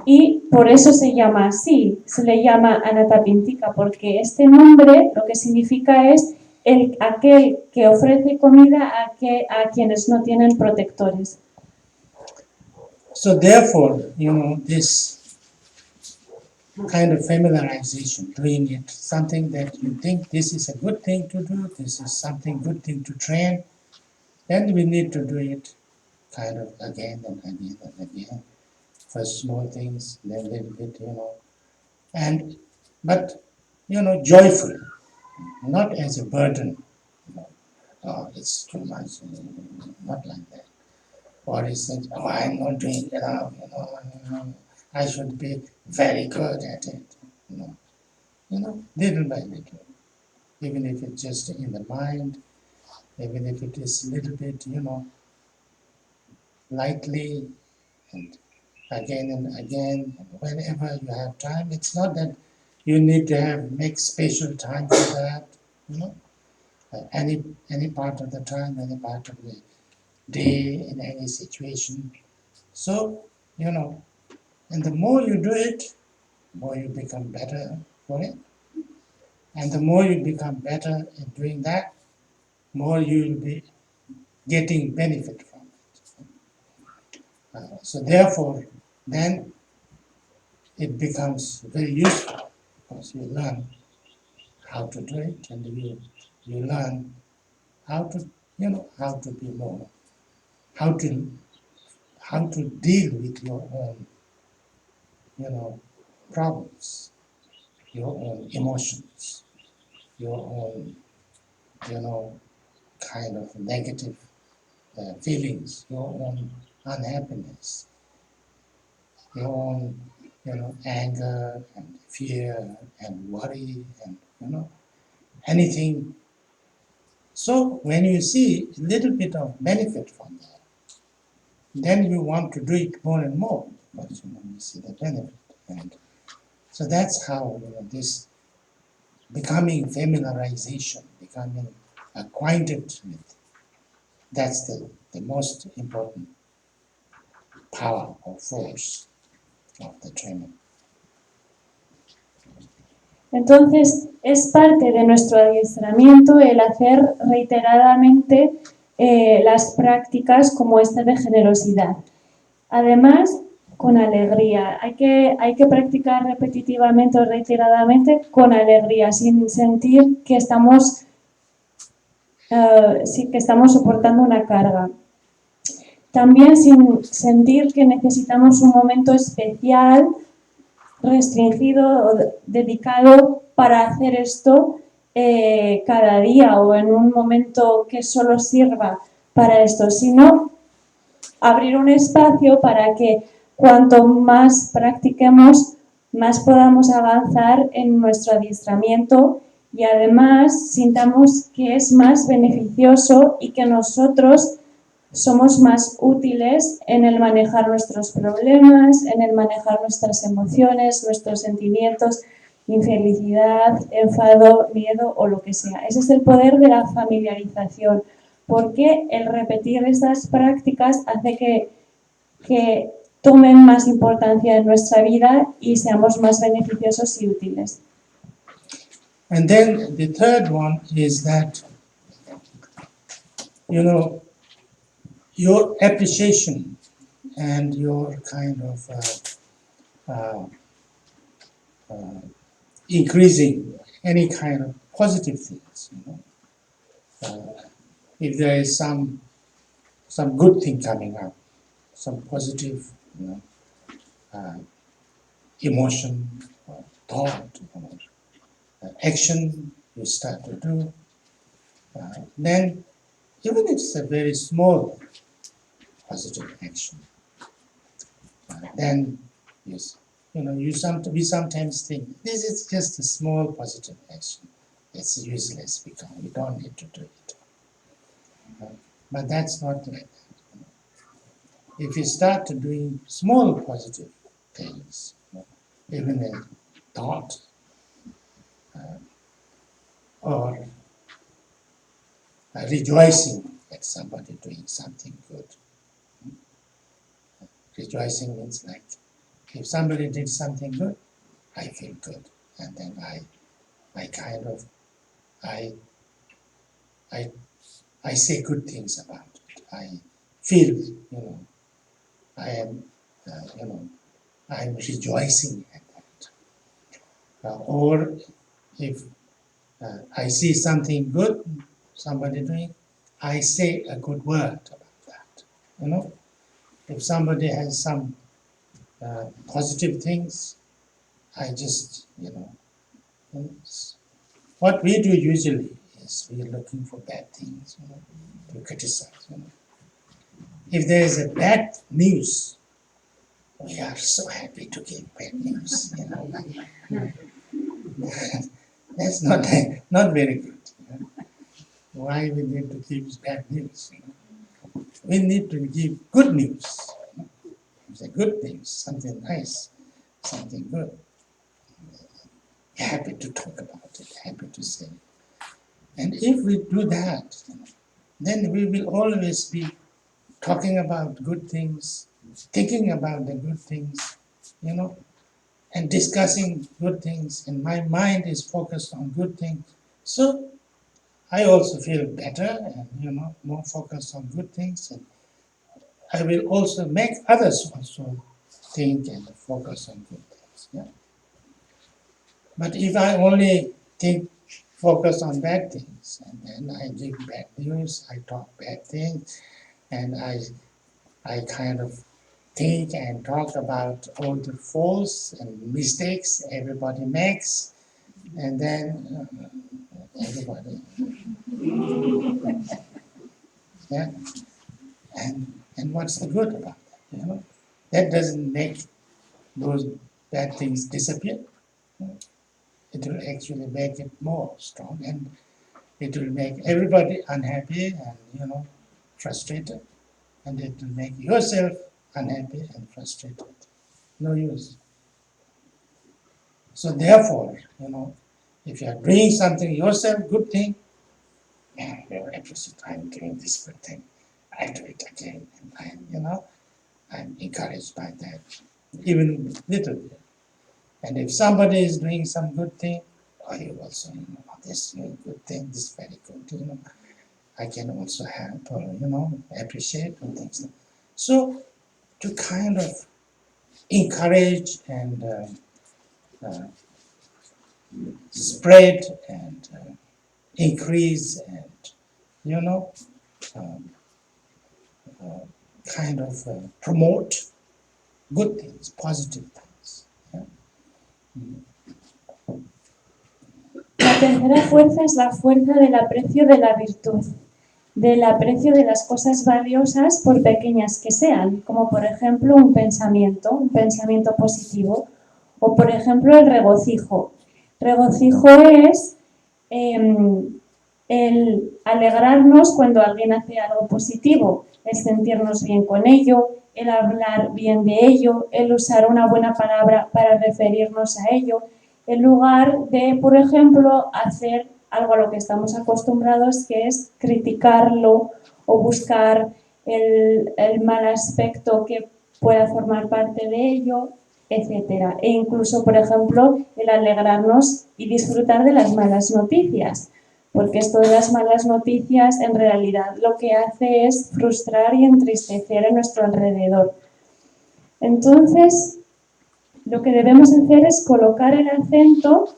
Y por eso se llama así, se le llama Anathapindika, porque este nombre lo que significa es aquel que ofrece comida a quienes no tienen protectores. So therefore, this kind of familiarization, doing it, something that you think this is a good thing to do, this is something good thing to train, then we need to do it kind of again and again and again. First small things, then little bit, but joyful, not as a burden. Oh, it's too much, not like that. Or is it, oh, I'm not doing enough, I should be very good at it, little by little. Even if it's just in the mind, even if it is a little bit, lightly, and again, whenever you have time. It's not that you need to make special time for that, any part of the time, any part of the day, in any situation. So, and the more you do it, the more you become better for it. And the more you become better in doing that, more you will be getting benefit from it. So therefore, then it becomes very useful because you learn how to do it, and you learn how to how to be more, how to deal with your own problems, your own emotions, your own kind of negative feelings, your own unhappiness, your own anger and fear and worry and anything. So when you see a little bit of benefit from that, then you want to do it more and more because you see the benefit. And so that's how this becoming familiarization, becoming acquainted with, that's the most important power or force of the training. Entonces, es parte de nuestro adiestramiento el hacer reiteradamente las prácticas como esta de generosidad. Además, con alegría. Hay que practicar repetitivamente o reiteradamente con alegría, sin sentir que estamos soportando una carga. También sin sentir que necesitamos un momento especial, restringido o dedicado para hacer esto cada día o en un momento que solo sirva para esto, sino abrir un espacio para que cuanto más practiquemos, más podamos avanzar en nuestro adiestramiento y además sintamos que es más beneficioso y que nosotros somos más útiles en el manejar nuestros problemas, en el manejar nuestras emociones, nuestros sentimientos, infelicidad, enfado, miedo o lo que sea. Ese es el poder de la familiarización, porque el repetir estas prácticas hace que tomen más importancia en nuestra vida y seamos más beneficiosos y útiles. And then the third one is that, your appreciation and your kind of increasing any kind of positive things. If there is some good thing coming up, some positive emotion, or thought, action you start to do, then even if it's a very small positive action, then we sometimes think this is just a small positive action. It's useless because we don't need to do it. But that's not like that. If you start doing small positive things, even a thought, or rejoicing at somebody doing something good. Rejoicing means like, if somebody did something good, I feel good, and then I I say good things about it. I feel, I am, I am rejoicing at that. Or if I see something good, somebody doing, I say a good word about that. If somebody has some positive things, I just, what we do usually is we're looking for bad things, to criticize. If there is a bad news, we are so happy to give bad news. That's not very good. Why we need to give bad news? We need to give good news. It's a good news, something nice, something good. Happy to talk about it, happy to say it. And if we do that, then we will always be talking about good things, thinking about the good things, and discussing good things. And my mind is focused on good things. So I also feel better and, more focused on good things. And I will also make others also think and focus on good things. Yeah? But if I only focus on bad things, and then I give bad news, I talk bad things, and I kind of think and talk about all the faults and mistakes everybody makes, and then everybody, yeah, and what's the good about that? That doesn't make those bad things disappear. It will actually make it more strong, and it will make everybody unhappy and frustrated, and it will make yourself unhappy and frustrated. No use. So therefore, if you are doing something yourself, good thing, you're appreciated. I'm doing this good thing. I do it again, and I'm encouraged by that, even little bit. And if somebody is doing some good thing, you also, this good thing, this very good, I can also help or, appreciate and things. So to kind of encourage and spread and increase and, um, kind of promote good things, positive things. Yeah? La tercera fuerza es la fuerza del aprecio de la virtud, del aprecio de las cosas valiosas por pequeñas que sean, como por ejemplo un pensamiento positivo, o por ejemplo el regocijo. Regocijo es el alegrarnos cuando alguien hace algo positivo, el sentirnos bien con ello, el hablar bien de ello, el usar una buena palabra para referirnos a ello, en lugar de, por ejemplo, hacer algo a lo que estamos acostumbrados, que es criticarlo o buscar el mal aspecto que pueda formar parte de ello, etc. E incluso, por ejemplo, el alegrarnos y disfrutar de las malas noticias, porque esto de las malas noticias en realidad lo que hace es frustrar y entristecer a nuestro alrededor. Entonces, lo que debemos hacer es colocar el acento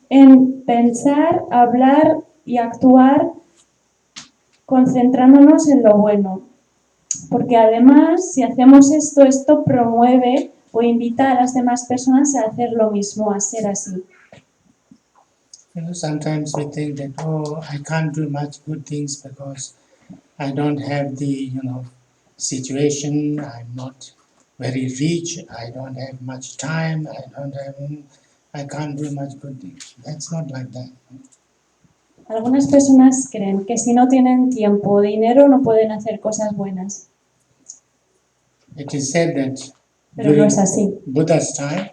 en pensar, hablar y actuar concentrándonos en lo bueno. Porque además, si hacemos esto promueve o invita a las demás personas a hacer lo mismo, a ser así. Sometimes we think that, I can't do much good things because I don't have the, situation, I'm not very rich, I don't have much time, I can't do much good things. That's not like that. Algunas personas creen que si no tienen tiempo o dinero no pueden hacer cosas buenas. It is said that Pero no es así. Buddha's time,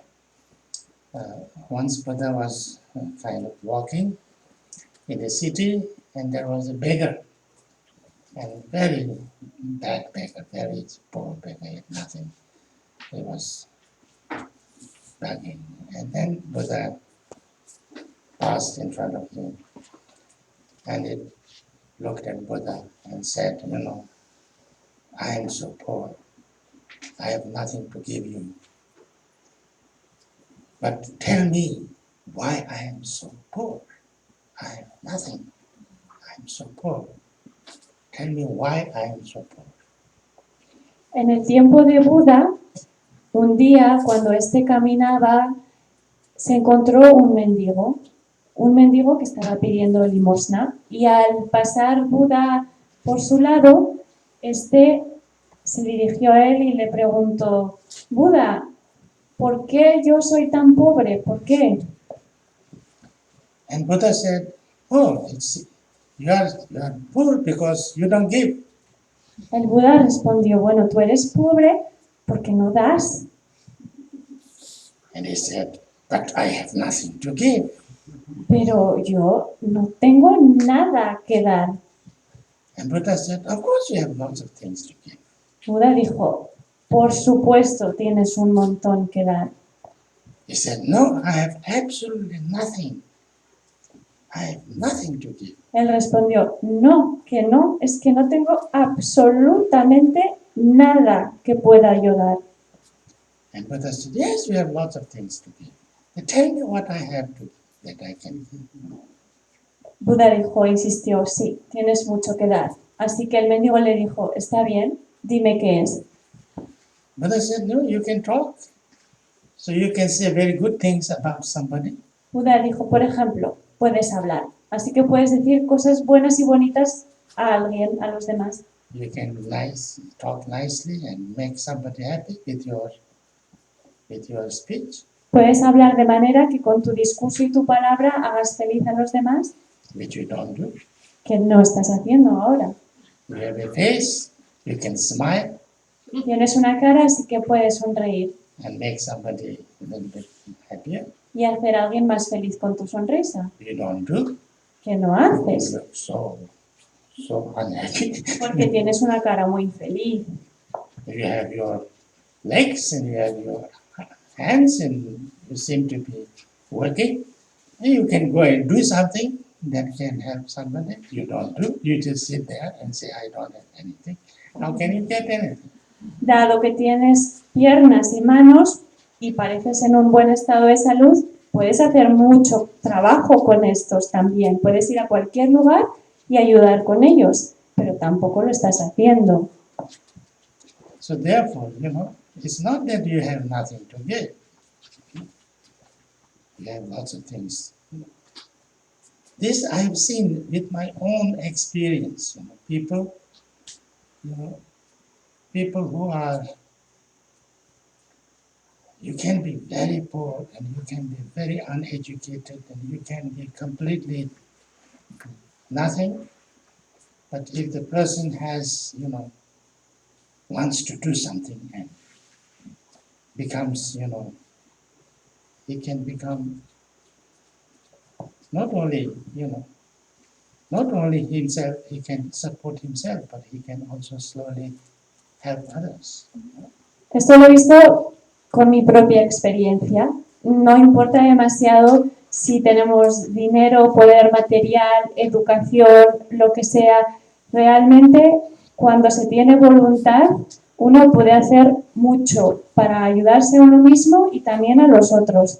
once Buddha was kind of walking in a city, and there was a beggar, and very bad beggar, very poor beggar, he had nothing. He was begging, and then Buddha passed in front of him. And it looked at Buddha and said, I am so poor. I have nothing to give you. But tell me why I am so poor. I have nothing. I am so poor. Tell me why I am so poor. En el tiempo de Buda, un día cuando éste caminaba, se encontró un mendigo que estaba pidiendo limosna, y al pasar Buda por su lado, éste se dirigió a él y le preguntó: Buda, ¿por qué yo soy tan pobre? ¿Por qué? And Buddha said, oh, you are poor because you don't give. El Buda respondió: bueno, tú eres pobre porque no das. And he said, but I have nothing to give. Pero yo no tengo nada que dar. And Buddha said, of course you have lots of things to give. Buda dijo: por supuesto tienes un montón que dar. He said, no, I have absolutely nothing. I have nothing to give. Él respondió: no, es que no tengo absolutamente nada que pueda yo dar. And Buddha said, yes, you have lots of things to give. But tell me what I have to that I can give. Buda dijo, insistió: sí, tienes mucho que dar. Así que el mendigo le dijo: está bien, dime qué es. Buddha said, no, you can talk. So you can say very good things about somebody. Buda dijo: por ejemplo, puedes hablar. Así que puedes decir cosas buenas y bonitas a alguien, a los demás. You can talk nicely and make somebody happy with your speech, Puedes hablar de manera que con tu discurso y tu palabra hagas feliz a los demás, which you don't do. que no estás haciendo ahora. You have a face, you can smile Tienes una cara, así que puedes sonreír and make somebody a little bit happier. y hacer a alguien más feliz con tu sonrisa. You don't do. Que no You haces, look so unhappy. porque tienes una cara muy infeliz. If you have your legs and you have your hands and you seem to be working, then you can go and do something that can help somebody. You don't do. You just sit there and say, I don't have anything. How can you get anything? Dado que tienes piernas y manos y pareces en un buen estado de salud, puedes hacer mucho trabajo con estos también. Puedes ir a cualquier lugar y ayudar con ellos, pero tampoco lo estás haciendo. So therefore, it's not that you have nothing to give. You have lots of things. This I have seen with my own experience. People who are, you can be very poor and you can be very uneducated and you can be completely nothing. But if the person has, wants to do something and becomes, he can become not only himself, he can support himself, but he can also slowly help others. Esto lo he visto con mi propia experiencia. No importa demasiado si tenemos dinero, poder material, educación, lo que sea. Realmente, cuando se tiene voluntad, uno puede hacer mucho para ayudarse a uno mismo y también a los otros.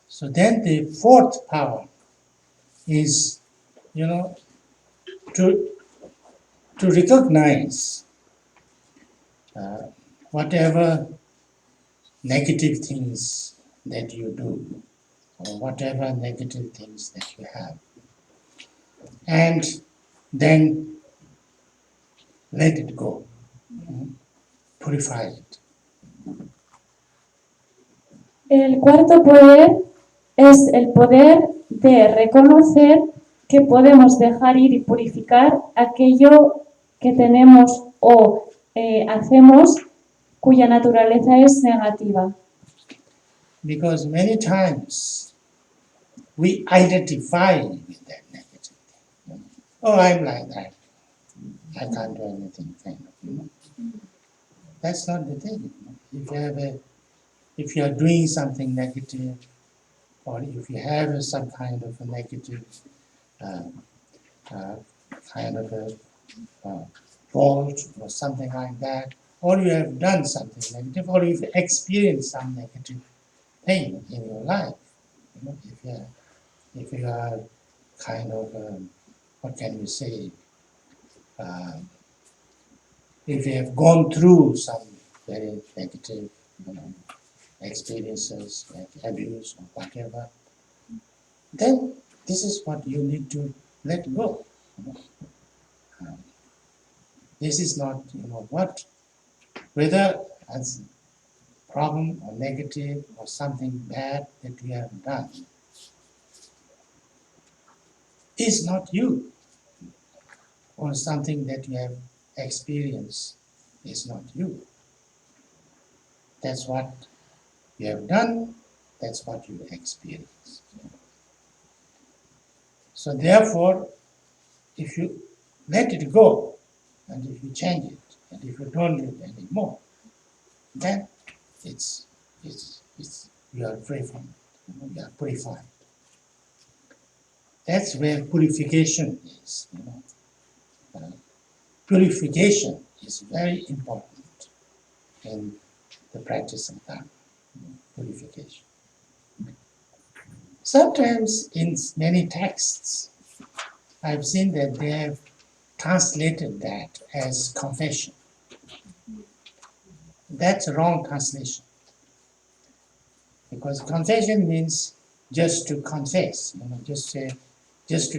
So then the fourth power is, to recognize whatever negative things that you do, or whatever negative things that you have, and then let it go, purify it. El cuarto poder es el poder de reconocer que podemos dejar ir y purificar aquello que tenemos o hacemos cuya naturaleza es negativa. Because many times we identify with that negative thing. Oh, I'm like that. I can't do anything, That's not the thing. If you are doing something negative, or if you have some kind of a negative uh, uh, kind of a fault or something like that, or you have done something negative, or you've experienced some negative thing in your life. You know, if you are kind of what can you say? If you have gone through some very negative, experiences like abuse or whatever, then this is what you need to let go. This is not, what, whether as problem or negative or something bad that you have done is not you, or something that you have experienced is not you. That's what you have done, that's what you experience. So therefore, if you let it go, and if you change it, and if you don't do it anymore, then it's you are free from it. You are purified. That's where purification is. Purification is very important in the practice of Dharma. Purification. Sometimes in many texts, I've seen that they have translated that as confession. That's a wrong translation. Because confession means just to confess, just to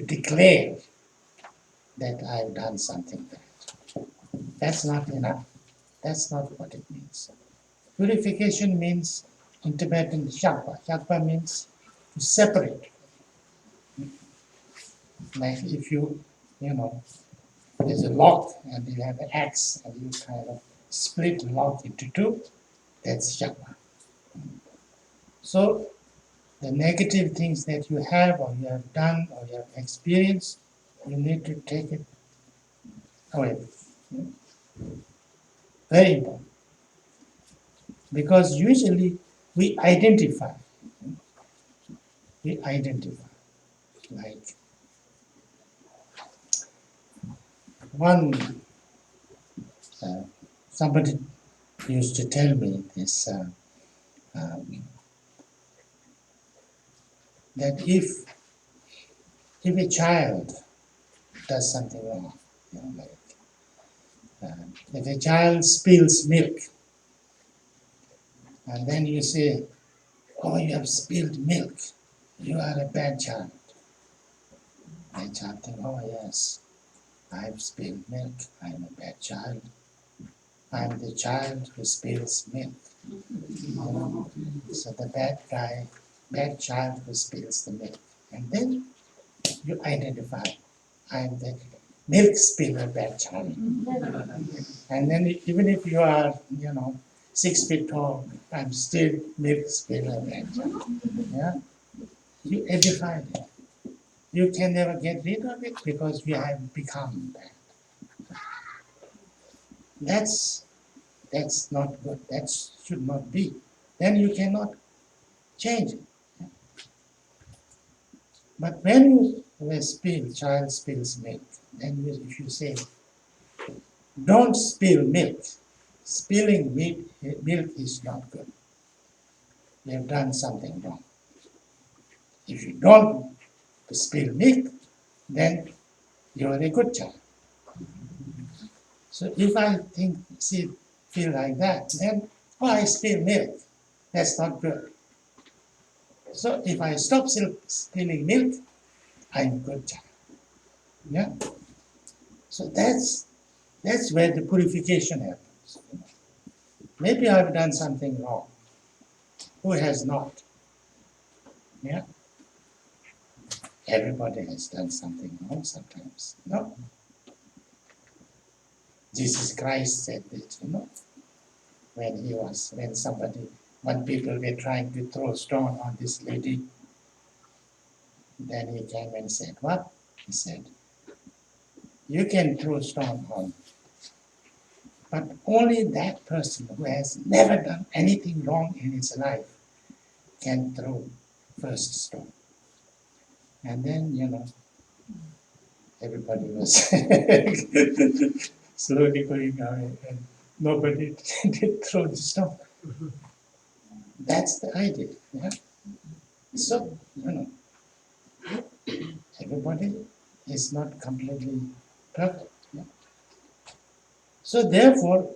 declare that I've done something bad. That's not enough. That's not what it means. Purification means, in Tibetan, shakpa. Shakpa means to separate. Like if there's a lock and you have an axe and you kind of split the lock into two, that's shakpa. So the negative things that you have or you have done or you have experienced, you need to take it away. Very important. Because usually we identify. Like somebody used to tell me this, that if a child does something wrong, if a child spills milk, and then you say, "Oh, you have spilled milk, you are a bad child." The child thinks, "Oh yes, I've spilled milk, I'm a bad child. I'm the child who spills milk." So the bad child who spills the milk. And then you identify, I'm the milk spiller bad child. And then even if you are, 6 feet tall, I'm still milk spiller bad child. Yeah? You edify it. You can never get rid of it because you have become bad. That's not good. That should not be. Then you cannot change it. But when child spills milk, then if you say, "Don't spill milk," spilling milk is not good. You have done something wrong. If you don't spill milk, then you are a good child. So if I feel like that, then, I spill milk. That's not good. So if I stop spilling milk, I'm a good child. Yeah? So that's where the purification happens. Maybe I've done something wrong. Who has not? Yeah? Everybody has done something wrong sometimes. No? Jesus Christ said that, when people were trying to throw stone on this lady, then he came and said, what? He said, "You can throw stone on, but only that person who has never done anything wrong in his life can throw first stone." And then, everybody was slowly going away and nobody did throw the stone. That's the idea. Yeah? So, everybody is not completely perfect. Yeah? So therefore,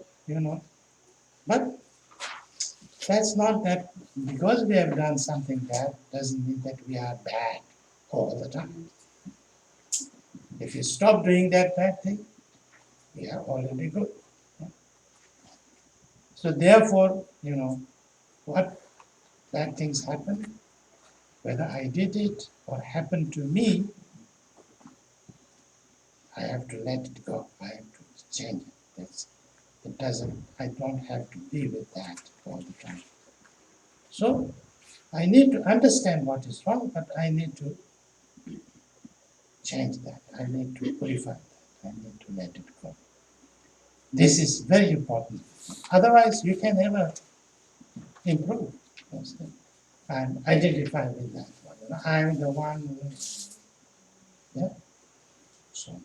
but that's not that because we have done something bad doesn't mean that we are bad all the time. If you stop doing that bad thing, we are already good. Yeah? So therefore, what bad things happen, whether I did it or happened to me, I have to let it go. I have to change it. I don't have to be with that all the time. So I need to understand what is wrong, but I need to change that. I need to purify that. I need to let it go. This is very important. Otherwise, you can never improve. And identify with that one. I'm the one who, yeah. So.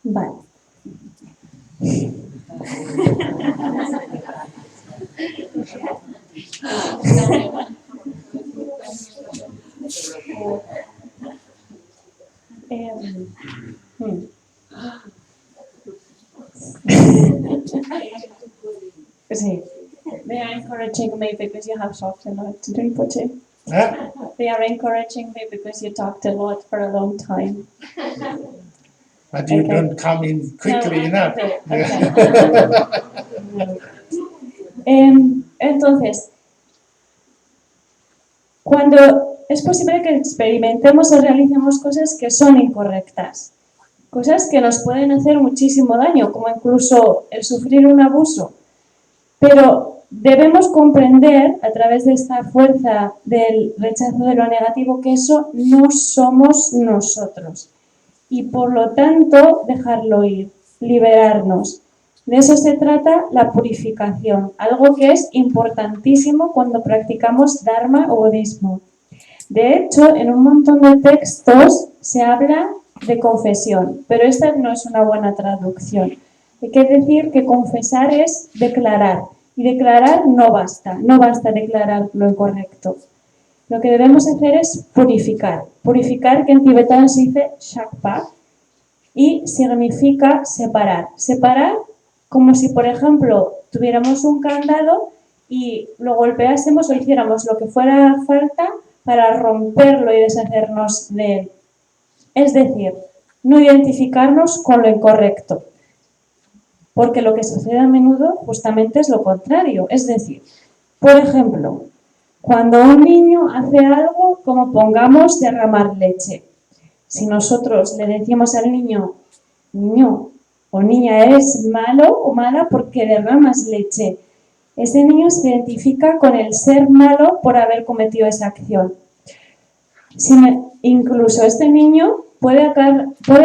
Vale. Sí. They are encouraging me because you have talked a lot to drink poche. Huh? They are encouraging me because you talked a lot for a long time. But you Okay. don't come in quickly No, enough. Entonces, cuando es posible que experimentemos o realicemos cosas que son incorrectas, cosas que nos pueden hacer muchísimo daño, como incluso el sufrir un abuso, pero debemos comprender a través de esta fuerza del rechazo de lo negativo que eso no somos nosotros y por lo tanto dejarlo ir, liberarnos. De eso se trata la purificación, algo que es importantísimo cuando practicamos Dharma o budismo. De hecho, en un montón de textos se habla de confesión, pero esta no es una buena traducción. Hay que decir que confesar es declarar, y declarar no basta declarar lo incorrecto. Lo que debemos hacer es purificar. Purificar, que en tibetano se dice shakpa, y significa separar. Separar como si, por ejemplo, tuviéramos un candado y lo golpeásemos o hiciéramos lo que fuera falta para romperlo y deshacernos de él. Es decir, no identificarnos con lo incorrecto. Porque lo que sucede a menudo justamente es lo contrario. Es decir, por ejemplo, cuando un niño hace algo como pongamos derramar leche, si nosotros le decimos al niño, niño o niña, eres malo o mala porque derramas leche, ese niño se identifica con el ser malo por haber cometido esa acción. Incluso este niño puede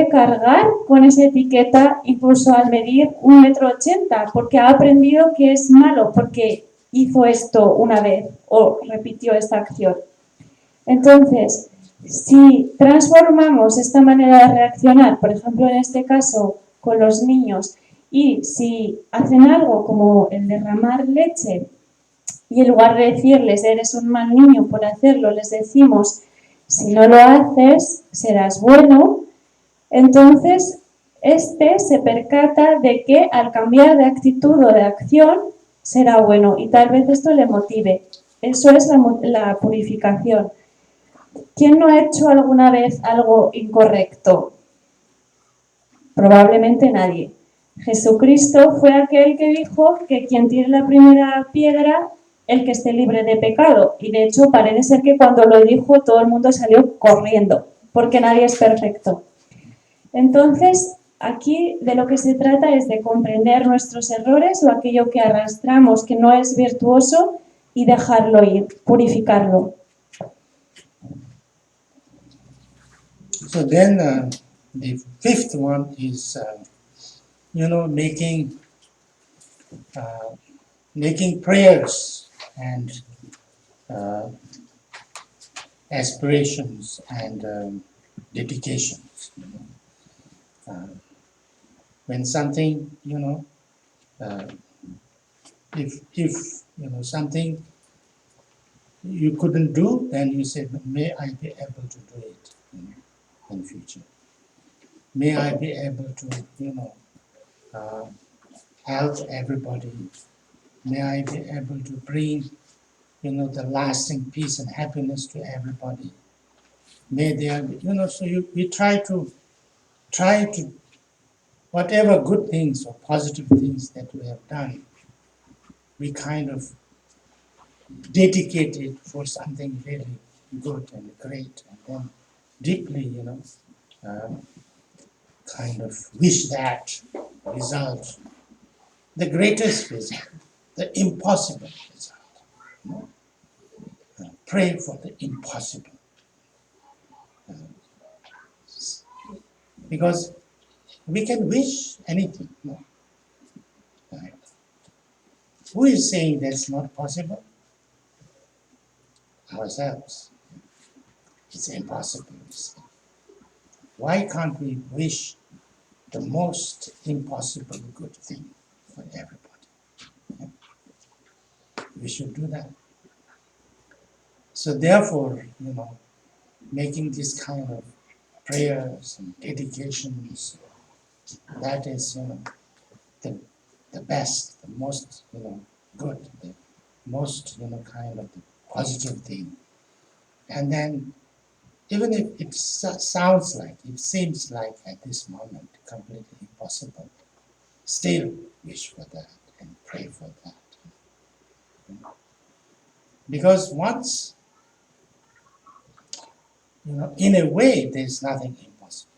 cargar con esa etiqueta incluso al medir 1,80 m porque ha aprendido que es malo porque hizo esto una vez o repitió esta acción. Entonces, si transformamos esta manera de reaccionar, por ejemplo en este caso con los niños, y si hacen algo como el derramar leche y en lugar de decirles eres un mal niño por hacerlo, les decimos si no lo haces serás bueno, entonces se percata de que al cambiar de actitud o de acción será bueno y tal vez esto le motive. Eso es la purificación. ¿Quién no ha hecho alguna vez algo incorrecto? Probablemente nadie. Jesucristo fue aquel que dijo que quien tire la primera piedra, el que esté libre de pecado. Y de hecho parece ser que cuando lo dijo todo el mundo salió corriendo, porque nadie es perfecto. Entonces, aquí de lo que se trata es de comprender nuestros errores o aquello que arrastramos que no es virtuoso y dejarlo ir, purificarlo. So then the fifth one is, making prayers and aspirations and dedication. When something, if something you couldn't do, then you say, may I be able to do it in future. May I be able to, help everybody. May I be able to bring, the lasting peace and happiness to everybody. May there be, so we try to, whatever good things or positive things that we have done, we kind of dedicate it for something really good and great, and then deeply, kind of wish that result, the greatest result, the impossible result. Pray for the impossible. Because we can wish anything. Who is saying that's not possible? Ourselves. It's impossible. Why can't we wish the most impossible good thing for everybody? We should do that. So therefore, making this kind of prayers and dedications, that is, the best, the most, good, the most, kind of the positive thing. And then, even if it sounds like, it seems like at this moment completely impossible, still wish for that and pray for that. Because once, in a way, there's nothing impossible.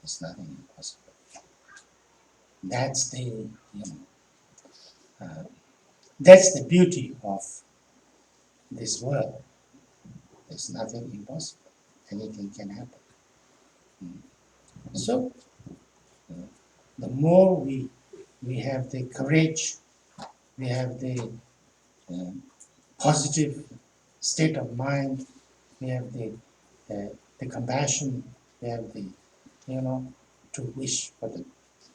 There's nothing impossible. That's the, that's the beauty of this world. There's nothing impossible. Anything can happen. So, the more we have the courage, we have the positive state of mind, we have the compassion, we have the, to wish for the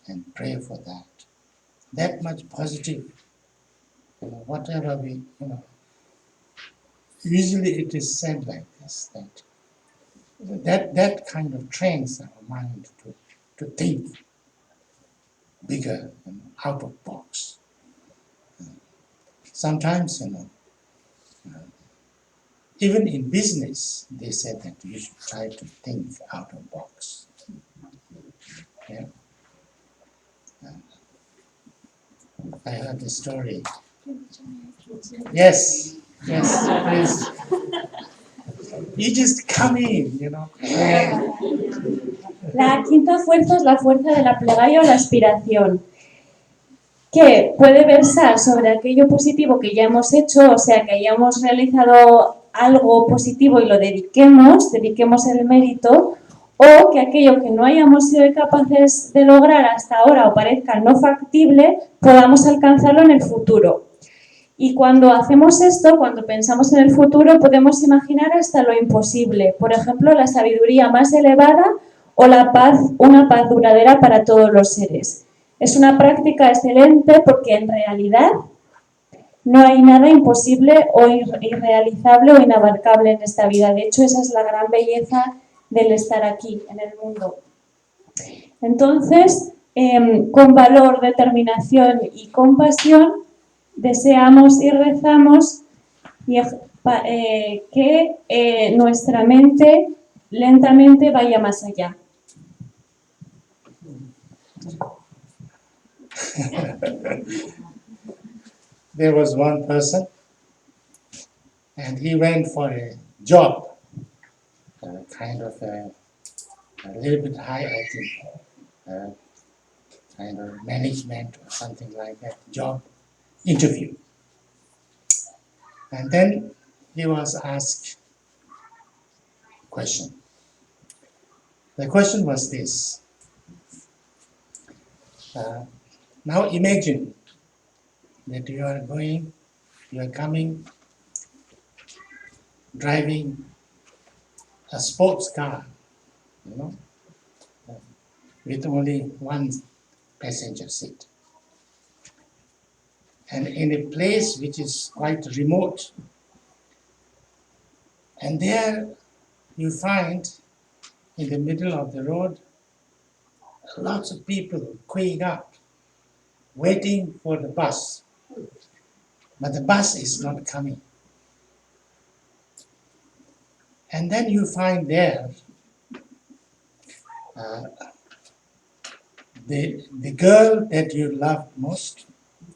and pray for that. That much positive, whatever we, usually it is said like this, that kind of trains our mind to think bigger and out of box. Sometimes, even in business, they said that you should try to think out of box. Yeah. I heard the story. Yes, please. You just come in, La quinta fuerza es la fuerza de la plegaria o la aspiración, que puede versar sobre aquello positivo que ya hemos hecho, o sea, que hayamos realizado algo positivo y lo dediquemos el mérito, o que aquello que no hayamos sido capaces de lograr hasta ahora o parezca no factible, podamos alcanzarlo en el futuro. Y cuando hacemos esto, cuando pensamos en el futuro, podemos imaginar hasta lo imposible. Por ejemplo, la sabiduría más elevada o la paz, una paz duradera para todos los seres. Es una práctica excelente porque en realidad no hay nada imposible o irrealizable o inabarcable en esta vida. De hecho, esa es la gran belleza del estar aquí, en el mundo. Entonces, con valor, determinación y compasión, deseamos y rezamos que nuestra mente lentamente vaya más allá. There was one person, and he went for a job, kind of a little bit high, I think, kind of management or something like that, job interview. And then he was asked a question. The question was this. Now imagine that you are coming, driving a sports car you know, with only one passenger seat. And in a place which is quite remote. And there you find in the middle of the road lots of people queuing up, waiting for the bus. But the bus is not coming. And then you find there the girl that you love most,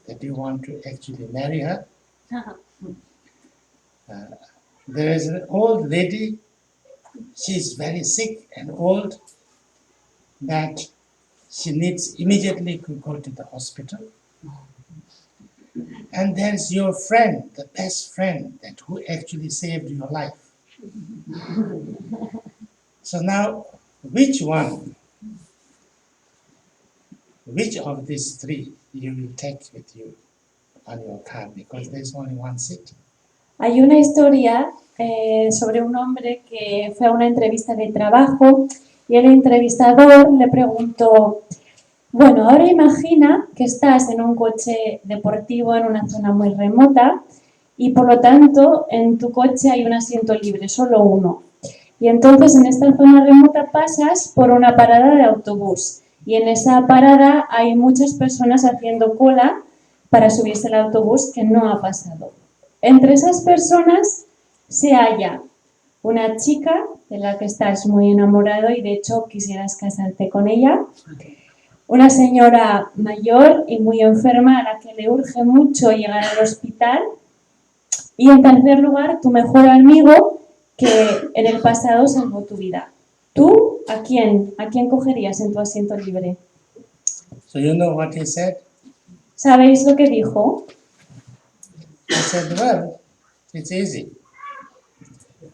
that you want to actually marry her. There is an old lady, she's very sick and old, that she needs immediately to go to the hospital. And there's your friend, the best friend, that who actually saved your life. So now, which of these three you will take with you on your car, because there's only one seat? Hay una historia sobre un hombre que fue a una entrevista de trabajo y el entrevistador le preguntó, bueno, ahora imagina que estás en un coche deportivo en una zona muy remota y por lo tanto en tu coche hay un asiento libre, solo uno. Y entonces en esta zona remota pasas por una parada de autobús y en esa parada hay muchas personas haciendo cola para subirse al autobús que no ha pasado. Entre esas personas se halla una chica de la que estás muy enamorado y de hecho quisieras casarte con ella, una señora mayor y muy enferma a la que le urge mucho llegar al hospital y en tercer lugar tu mejor amigo que en el pasado salvó tu vida. ¿Tú a quién cogerías en tu asiento libre? So you know what he said? ¿Sabéis lo que dijo? He said, well, it's easy.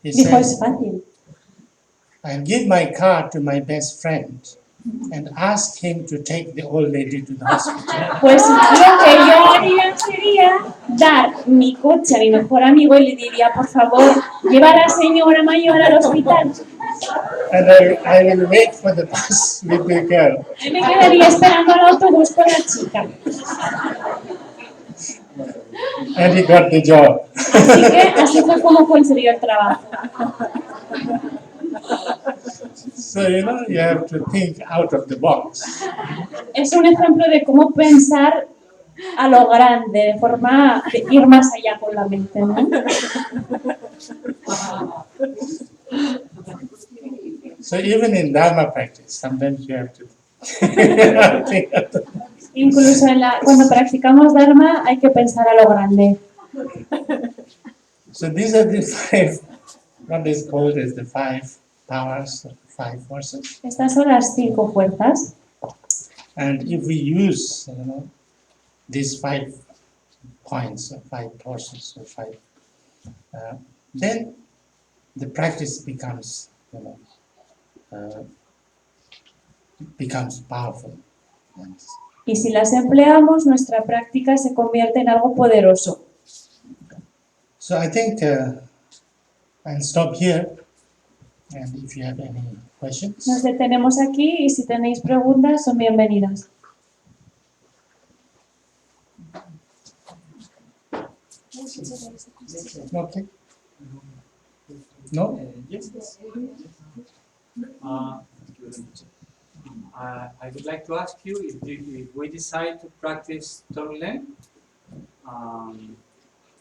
He Dijo, said, es fácil. I'll give my car to my best friend and ask him to take the old lady to the hospital. Pues lo que yo haría sería dar mi coche a mi mejor amigo y le diría, por favor, lleva a la señora mayor al hospital. And I will wait for the bus with the girl. Yo me quedaría esperando al autobús con la chica. And he got the job. Así fue como consiguió el trabajo. So, you know, you have to think out of the box. Es un ejemplo de cómo pensar a lo grande, de forma de ir más allá con la mente, ¿no? So even in Dharma practice, sometimes you have to think out of the box. Incluso cuando practicamos Dharma hay que pensar a lo grande. So these are the five, what is called as the five powers, five forces. Estas son las 5 fuerzas. And if we use, you know, these 5 points, or 5 forces, or 5, then the practice becomes, you know, becomes powerful. And Y si las empleamos, nuestra práctica se convierte en algo poderoso. so I think I'll stop here. And if you have any questions. Nos detenemos aquí y si tenéis preguntas son bienvenidas. Okay. No? Yes. I would like to ask you if we decide to practice Tonglen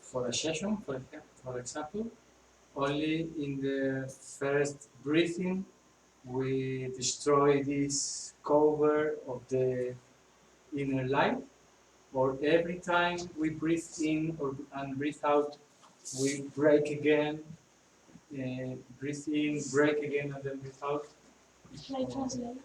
for a session, for example, only in the first breathing we destroy this cover of the inner light, or every time we breathe in and breathe out, we break again, breathe in, break again, and then breathe out. Shall I translate?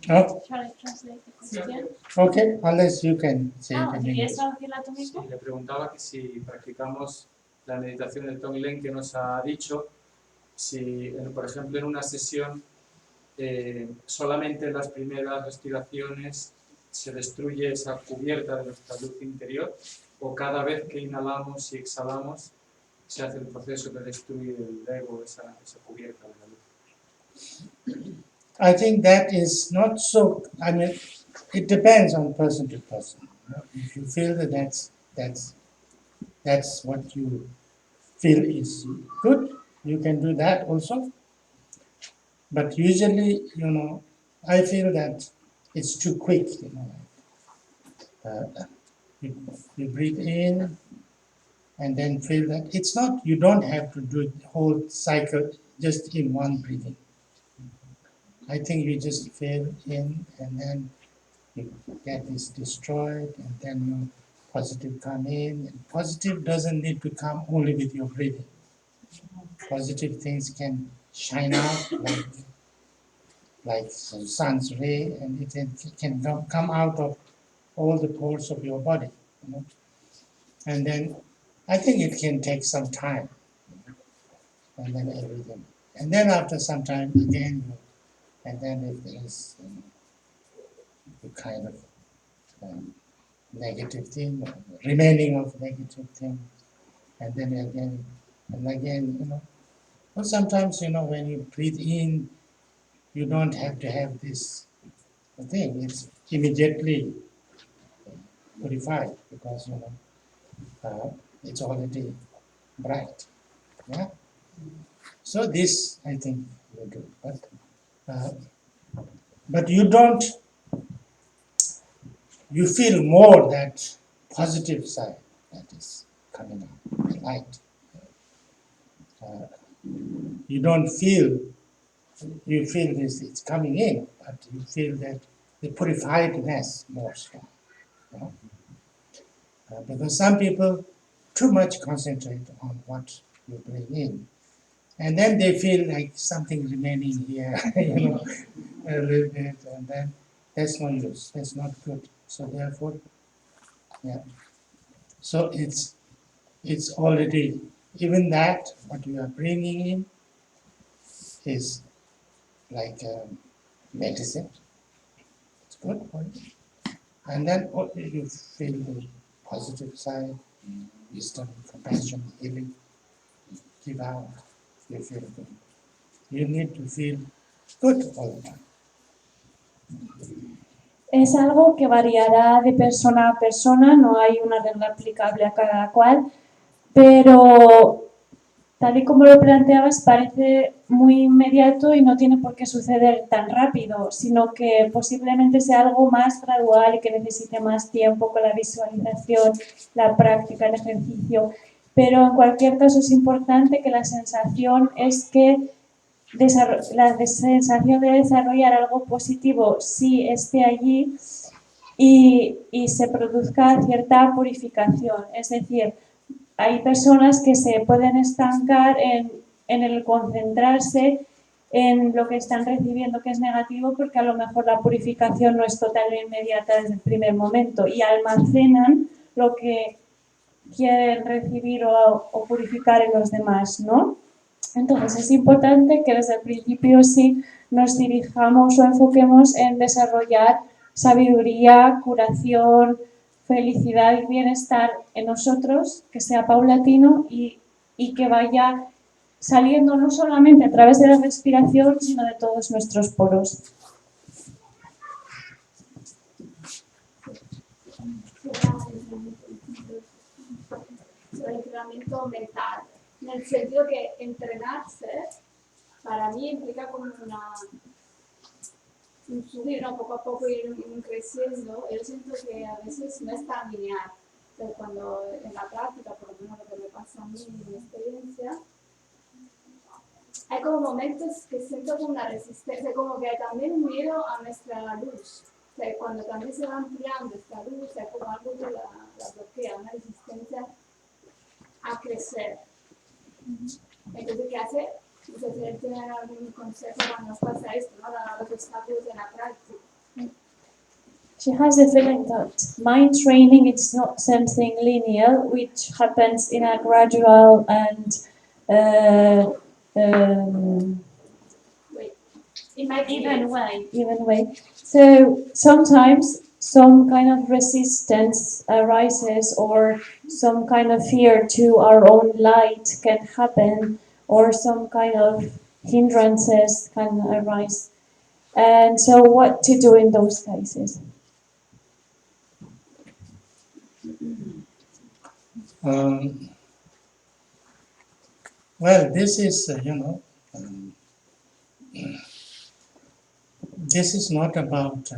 Oh, Shall I translate the question? okay, unless you can say it in ¿Quieres English. traducirla tú Sí, mismo? le preguntaba que si practicamos la meditación del Tonglen que nos ha dicho, si, por ejemplo, en una sesión solamente en las primeras respiraciones se destruye esa cubierta de nuestra luz interior, o cada vez que inhalamos y exhalamos se hace el proceso de destruir el ego, esa cubierta de la luz. I think that is not so. I mean, it depends on person to person. You know, if you feel that that's what you feel is good, you can do that also. But usually, I feel that it's too quick. You breathe in and then feel that it's not. You don't have to do the whole cycle just in one breathing. I think you just feel in and then you get this destroyed and then your positive come in. And positive doesn't need to come only with your breathing. Positive things can shine out like some sun's ray, and it can come out of all the pores of your body. And then I think it can take some time, and then everything. And then after some time again, and then if there is a kind of negative thing, or remaining of negative thing, and then again and again, But sometimes, when you breathe in, you don't have to have this thing. It's immediately purified because, it's already bright. Yeah. So this, I think, will do. But you don't. You feel more that positive side that is coming out, the light. You don't feel. You feel this; it's coming in, but you feel that the purifiedness more strong. Because some people too much concentrate on what you bring in, and then they feel like something remaining here, a little bit, and then that's no use. That's not good. So therefore, yeah. So it's already even that what you are bringing in is like medicine. It's good for you. And then you feel the positive side, wisdom, compassion, healing, give out, you feel good. You need to feel good all the time. Es algo que variará de persona a persona, no hay una regla aplicable a cada cual, pero tal y como lo planteabas parece muy inmediato y no tiene por qué suceder tan rápido, sino que posiblemente sea algo más gradual y que necesite más tiempo con la visualización, la práctica, el ejercicio. Pero en cualquier caso es importante que la sensación es que la sensación de desarrollar algo positivo sí esté allí y se produzca cierta purificación. Es decir, hay personas que se pueden estancar en el concentrarse en lo que están recibiendo que es negativo porque a lo mejor la purificación no es total e inmediata desde el primer momento y almacenan lo que quieren recibir o purificar en los demás, ¿no? Entonces es importante que desde el principio sí nos dirijamos o enfoquemos en desarrollar sabiduría, curación, felicidad y bienestar en nosotros, que sea paulatino y que vaya saliendo no solamente a través de la respiración, sino de todos nuestros poros. Sobre el entrenamiento mental, en el sentido que entrenarse para mí implica como un subir, ¿no? Poco a poco ir creciendo. Yo siento que a veces no es tan lineal. Entonces, cuando en la práctica, por lo menos lo que me pasa a mí en mi experiencia, hay como momentos que siento como una resistencia, como que hay también un miedo a nuestra luz. O sea, cuando también se va ampliando esta luz, hay como algo que la bloquea, una resistencia a crecer. Entonces, ¿qué hace? Usted tiene algún consejo cuando nos pasa esto, ¿no? Los obstáculos en la práctica. She has a feeling that mind training is not something linear, which happens in a gradual and even way. So sometimes some kind of resistance arises or some kind of fear to our own light can happen or some kind of hindrances can arise. And so what to do in those cases? Well, this is, this is not about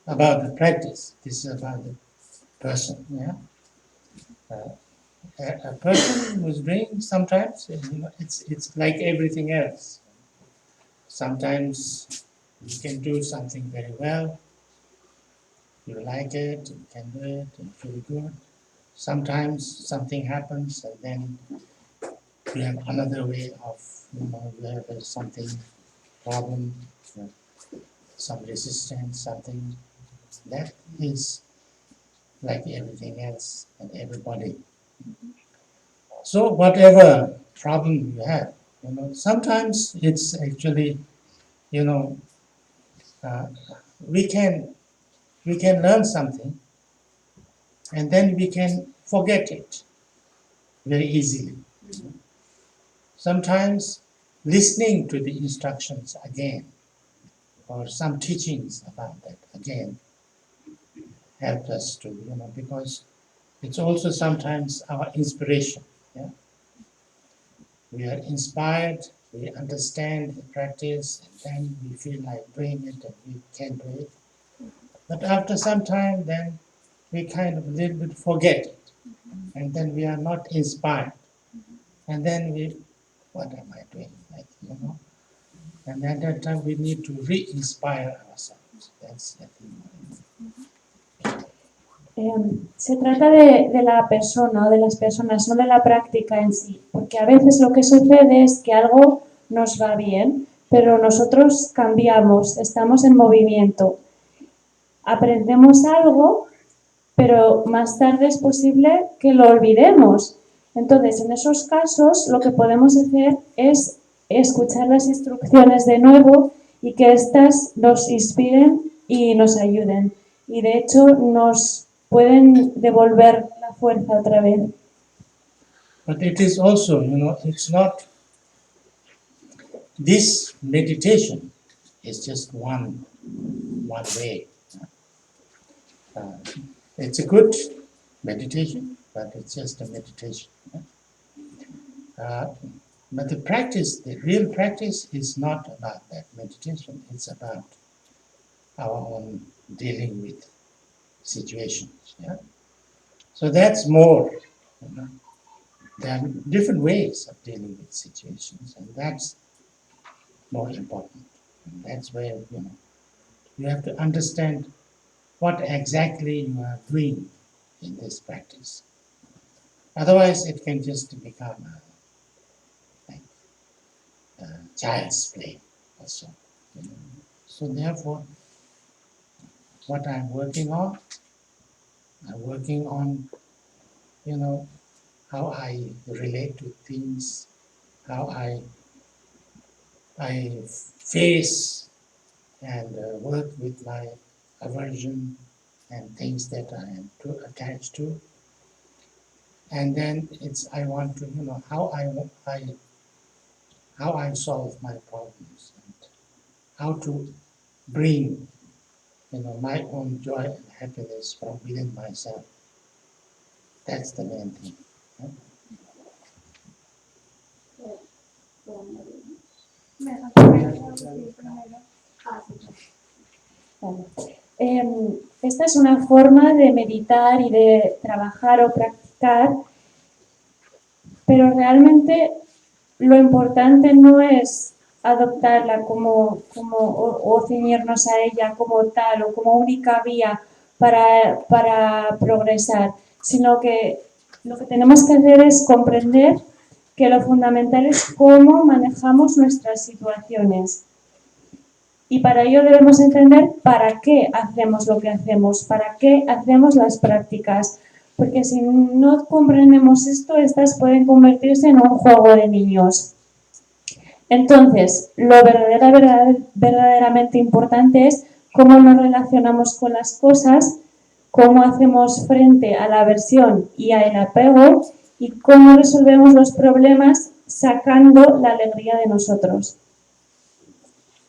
the practice. This is about the person. Yeah, a person who's doing sometimes, it's like everything else. Sometimes you can do something very well. You like it, you can do it, and feel good. Sometimes something happens, and then you have another way of, you have something problem, some resistance, something that is like everything else and everybody. So whatever problem you have, sometimes it's actually, we can learn something, and then we can forget it very easily. Sometimes listening to the instructions again, or some teachings about that again, help us to, because it's also sometimes our inspiration. Yeah? We are inspired, we understand the practice, and then we feel like doing it and we can do it. But after some time, then we kind of a little bit forget it, and then we are not inspired. And then what am I doing? And at that time we need to re-inspire ourselves. That's the thing. Se trata de la persona o de las personas, no de la práctica en sí, porque a veces lo que sucede es que algo nos va bien, pero nosotros cambiamos, estamos en movimiento, aprendemos algo, pero más tarde es posible que lo olvidemos. Entonces, en esos casos, lo que podemos hacer es escuchar las instrucciones de nuevo y que éstas nos inspiren y nos ayuden. Y de hecho, nos pueden devolver la fuerza otra vez. But it is also, it's not, this meditation is just one way. It's a good meditation, but it's just a meditation. But the practice, the real practice is not about that meditation. It's about our own dealing with situations. Yeah? So that's more. There are different ways of dealing with situations, and that's more important. And that's where, you have to understand what exactly you are doing in this practice. Otherwise, it can just become child's play also. So therefore, what I'm working on, how I relate to things, how I face and work with my aversion and things that I am too attached to. And then I want to, how I solve my problems and how to bring, my own joy and happiness from within myself. That's the main thing. Esta es una forma de meditar y de trabajar o practicar, pero realmente lo importante no es adoptarla o ceñirnos a ella como tal o como única vía para progresar, sino que lo que tenemos que hacer es comprender que lo fundamental es cómo manejamos nuestras situaciones. Y para ello debemos entender para qué hacemos lo que hacemos, para qué hacemos las prácticas. Porque si no comprendemos esto, estas pueden convertirse en un juego de niños. Entonces, lo verdaderamente importante es cómo nos relacionamos con las cosas, cómo hacemos frente a la aversión y al apego y cómo resolvemos los problemas sacando la alegría de nosotros.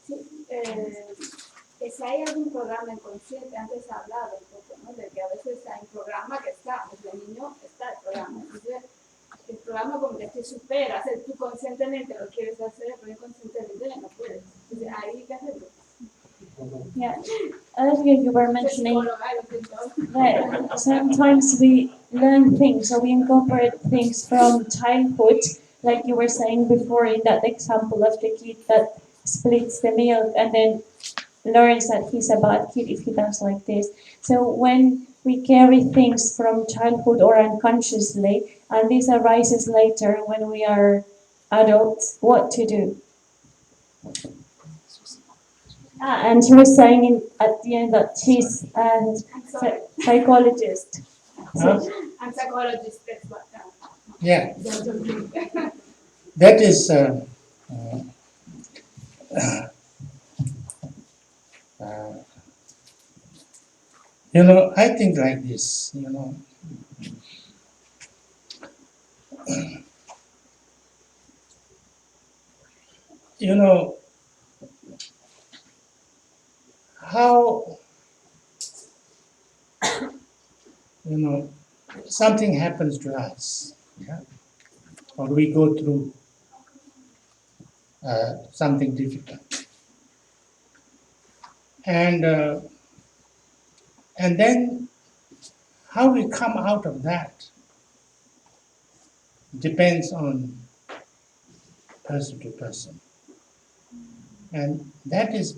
Sí, que si hay algún programa inconsciente, antes ha hablado un poco, ¿no? De que a veces hay un programa que está, desde niño está el programa. Entonces, el programa como que te supera, o sea, tú conscientemente lo quieres hacer, pero inconscientemente no puedes. Entonces, ahí hay que hacerlo. Yeah, earlier you were Soy mentioning psicóloga, lo siento. that sometimes we learn things, so we incorporate things from childhood, like you were saying before in that example of the kid that splits the milk and then learns that he's a bad kid if he does like this. So when we carry things from childhood or unconsciously, and this arises later when we are adults, what to do? And she was saying at the end that she's a I'm sorry. psychologist. Huh? I'm psychologist, that's what. Yeah, That's okay. that is. I think like this. How something happens to us, yeah, or we go through something difficult, and then how we come out of that depends on person to person, and that is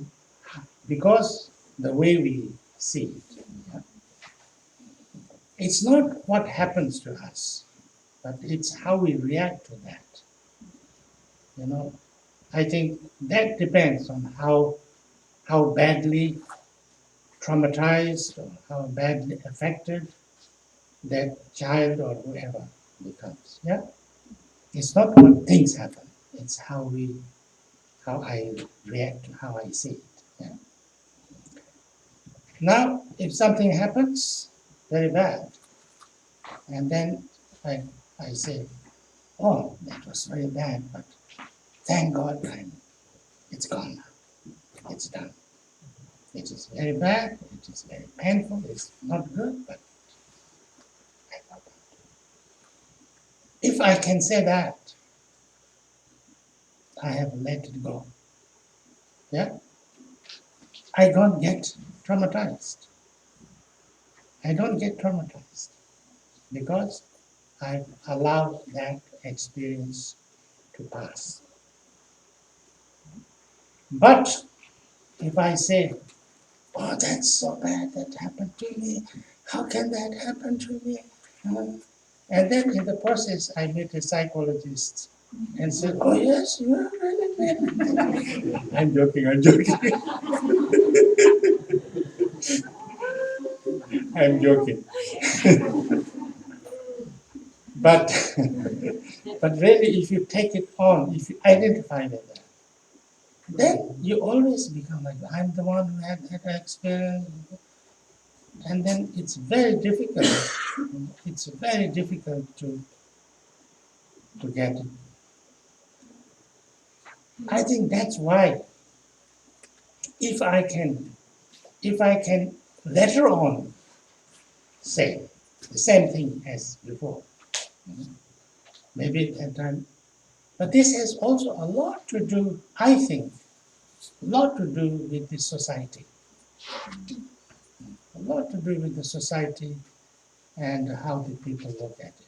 because the way we see it. Yeah? It's not what happens to us, but it's how we react to that. I think that depends on how badly traumatized or how badly affected that child or whoever becomes. Yeah, it's not what things happen; it's how I react to how I see it. Yeah. Now, if something happens very bad, and then I say, "Oh, that was very bad, but thank God, it's gone now. It's done. It is very bad. It is very painful. It's not good, but I got it." If I can say that, I have let it go. Yeah, I don't get traumatized. I don't get traumatized because I've allowed that experience to pass. But if I say, "Oh, that's so bad that happened to me. How can that happen to me?" And then in the process, I meet a psychologist and said, "Oh, yes, you are really bad." I'm joking. I'm joking. But but really, if you take it on, if you identify with that, then you always become like, "I'm the one who had that experience," and then it's very difficult. It's very difficult to get it. I think that's why, if I can later on say the same thing as before, maybe at that time. But this has also a lot to do, I think, a lot to do with the society. A lot to do with the society and how the people look at it.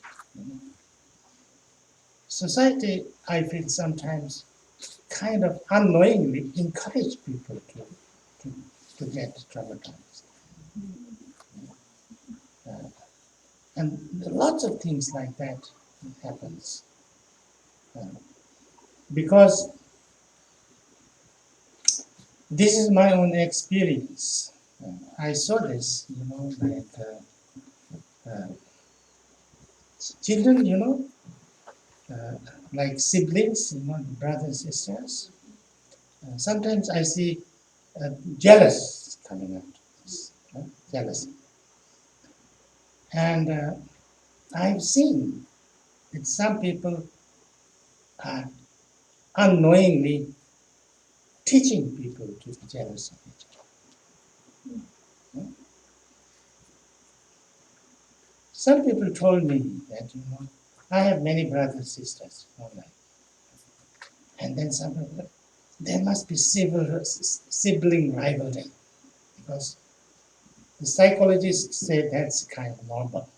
Society, I feel sometimes kind of unknowingly encourage people to get traumatized. And lots of things like that happens. Because this is my own experience. I saw this, children, like siblings, brothers, sisters. Sometimes I see jealous coming out, jealousy. And I've seen that some people are unknowingly teaching people to be jealous of each other. Some people told me that, I have many brothers and sisters, and then some people, there must be sibling rivalry, because the psychologists say that's kind of normal.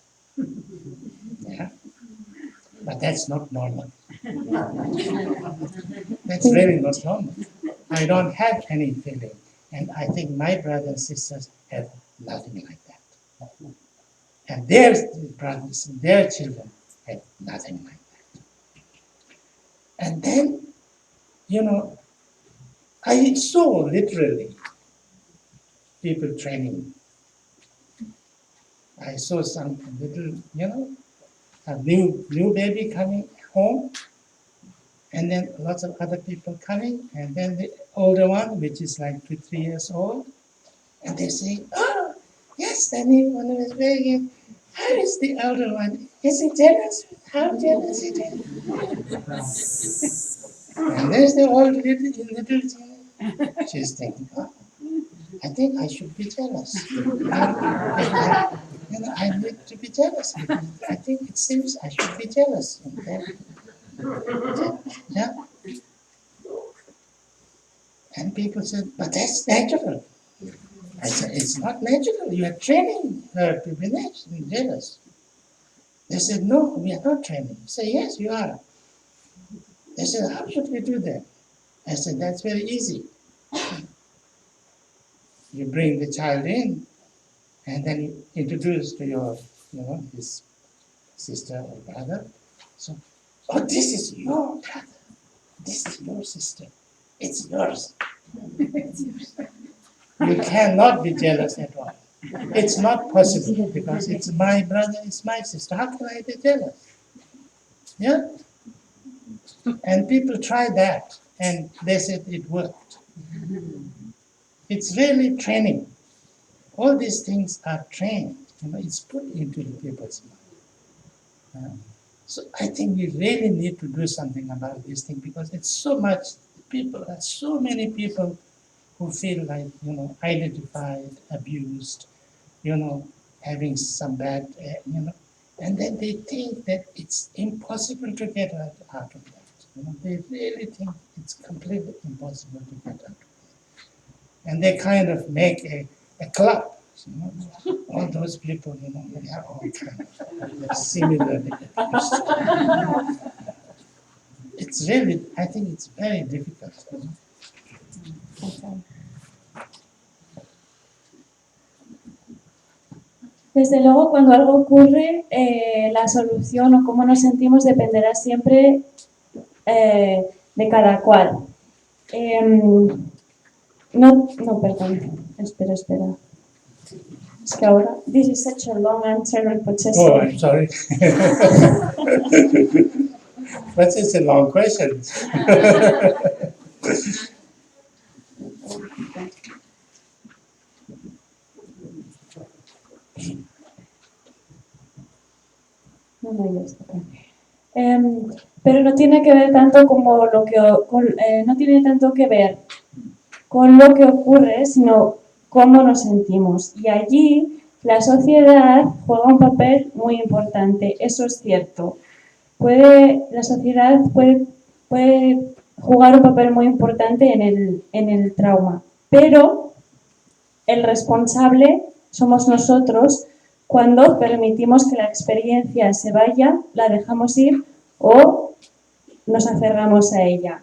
Yeah? But that's not normal. That's really not normal. I don't have any feeling, and I think my brothers and sisters have nothing like that. And their brothers and their children have nothing like that. And then, I saw literally people training. I saw some little, a new baby coming home, and then lots of other people coming, and then the older one, which is like 2, 3 years old, and they say, "Oh, yes, Danny, when I was very, how is the elder one? Is he jealous? How jealous it is?" And there's the old little she's thinking, "Oh, I think I should be jealous. I need to be jealous. I think it seems I should be jealous." And then, yeah. And people said, "But that's natural." I said, "It's not natural. You are training her to be jealous." They said, "No, we are not training." I said, "Yes, you are." They said, "How should we do that?" I said, "That's very easy. You bring the child in, and then you introduce to your, his sister or brother. So, oh, this is your brother. This is your sister. It's yours." You cannot be jealous at all. It's not possible, because it's my brother, it's my sister. How can I be jealous? Yeah? And people try that, and they said it worked. It's really training. All these things are trained. It's put into the people's mind. So I think we really need to do something about this thing, because it's so much people, so many people who feel like, identified, abused, having some bad, and then they think that it's impossible to get out of that. They really think it's completely impossible to get out of that. And they kind of make a club. All those people, they are all kind of similarly abused. It's really, I think it's very difficult. Desde luego, cuando algo ocurre, la solución o cómo nos sentimos dependerá siempre de cada cual. Perdón, espera. Es que ahora, this is such a long answer, no possessive. Oh, I'm sorry. But it's a long question. Pero no tiene que ver tanto como no tiene tanto que ver con lo que ocurre, sino cómo nos sentimos. Y allí la sociedad juega un papel muy importante, eso es cierto. La sociedad puede jugar un papel muy importante en el trauma, pero el responsable somos nosotros cuando permitimos que la experiencia se vaya, la dejamos ir o nos aferramos a ella.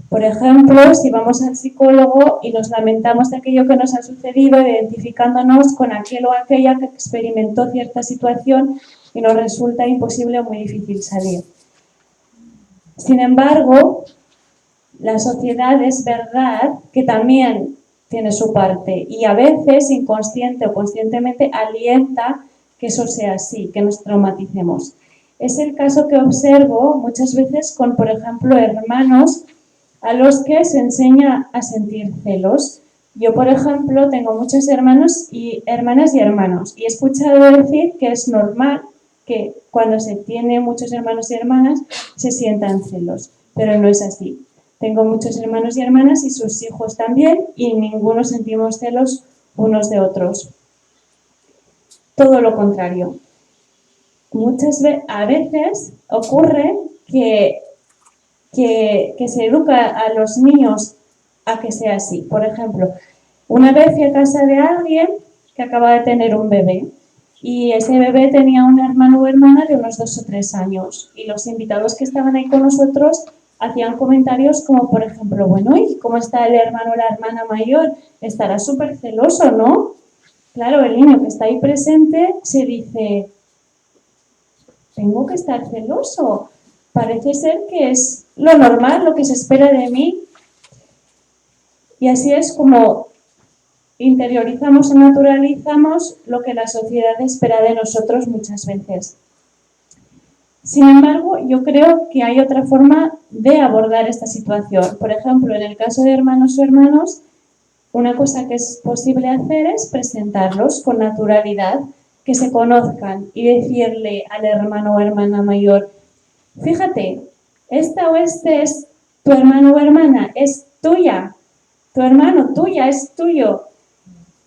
Por ejemplo, si vamos al psicólogo y nos lamentamos de aquello que nos ha sucedido, identificándonos con aquel o aquella que experimentó cierta situación y nos resulta imposible o muy difícil salir. Sin embargo, la sociedad es verdad que también tiene su parte y a veces, inconsciente o conscientemente, alienta que eso sea así, que nos traumaticemos. Es el caso que observo muchas veces con, por ejemplo, hermanos a los que se enseña a sentir celos. Yo, por ejemplo, tengo muchos hermanas y hermanos y he escuchado decir que es normal que cuando se tiene muchos hermanos y hermanas se sientan celos. pero no es así. Tengo muchos hermanos y hermanas y sus hijos también, y ninguno sentimos celos unos de otros. Todo lo contrario. A veces ocurre que se educa a los niños a que sea así. Por ejemplo, una vez fui a casa de alguien que acaba de tener un bebé y ese bebé tenía un hermano o hermana de unos 2 o 3 años y los invitados que estaban ahí con nosotros hacían comentarios como, por ejemplo, bueno, ¿y cómo está el hermano o la hermana mayor? Estará súper celoso, ¿no? Claro, el niño que está ahí presente se dice, tengo que estar celoso. Parece ser que es lo normal, lo que se espera de mí. Y así es como interiorizamos o naturalizamos lo que la sociedad espera de nosotros muchas veces. Sin embargo, yo creo que hay otra forma de abordar esta situación. Por ejemplo, en el caso de hermanos o hermanos, una cosa que es posible hacer es presentarlos con naturalidad, que se conozcan y decirle al hermano o hermana mayor, fíjate, esta o este es tu hermano o hermana, es tuya, tu hermano, tuya, es tuyo.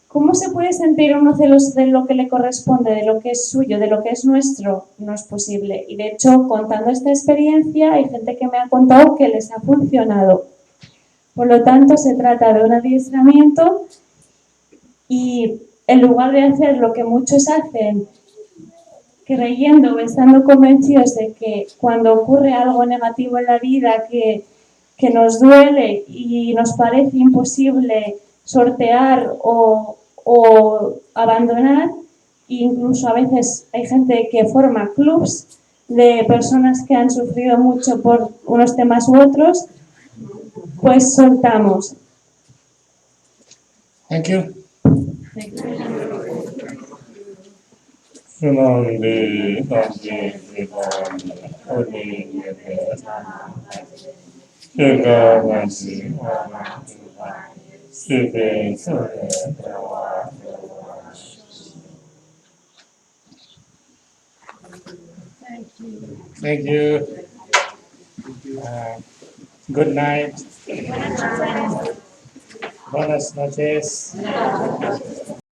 ¿Cómo se puede sentir uno celoso de lo que le corresponde, de lo que es suyo, de lo que es nuestro? No es posible. Y de hecho, contando esta experiencia, hay gente que me ha contado que les ha funcionado. Por lo tanto, se trata de un adiestramiento y en lugar de hacer lo que muchos hacen, creyendo o estando convencidos de que cuando ocurre algo negativo en la vida que nos duele y nos parece imposible sortear o abandonar, incluso a veces hay gente que forma clubs de personas que han sufrido mucho por unos temas u otros, pues soltamos. Thank you. Thank you. Good night. Buenas noches.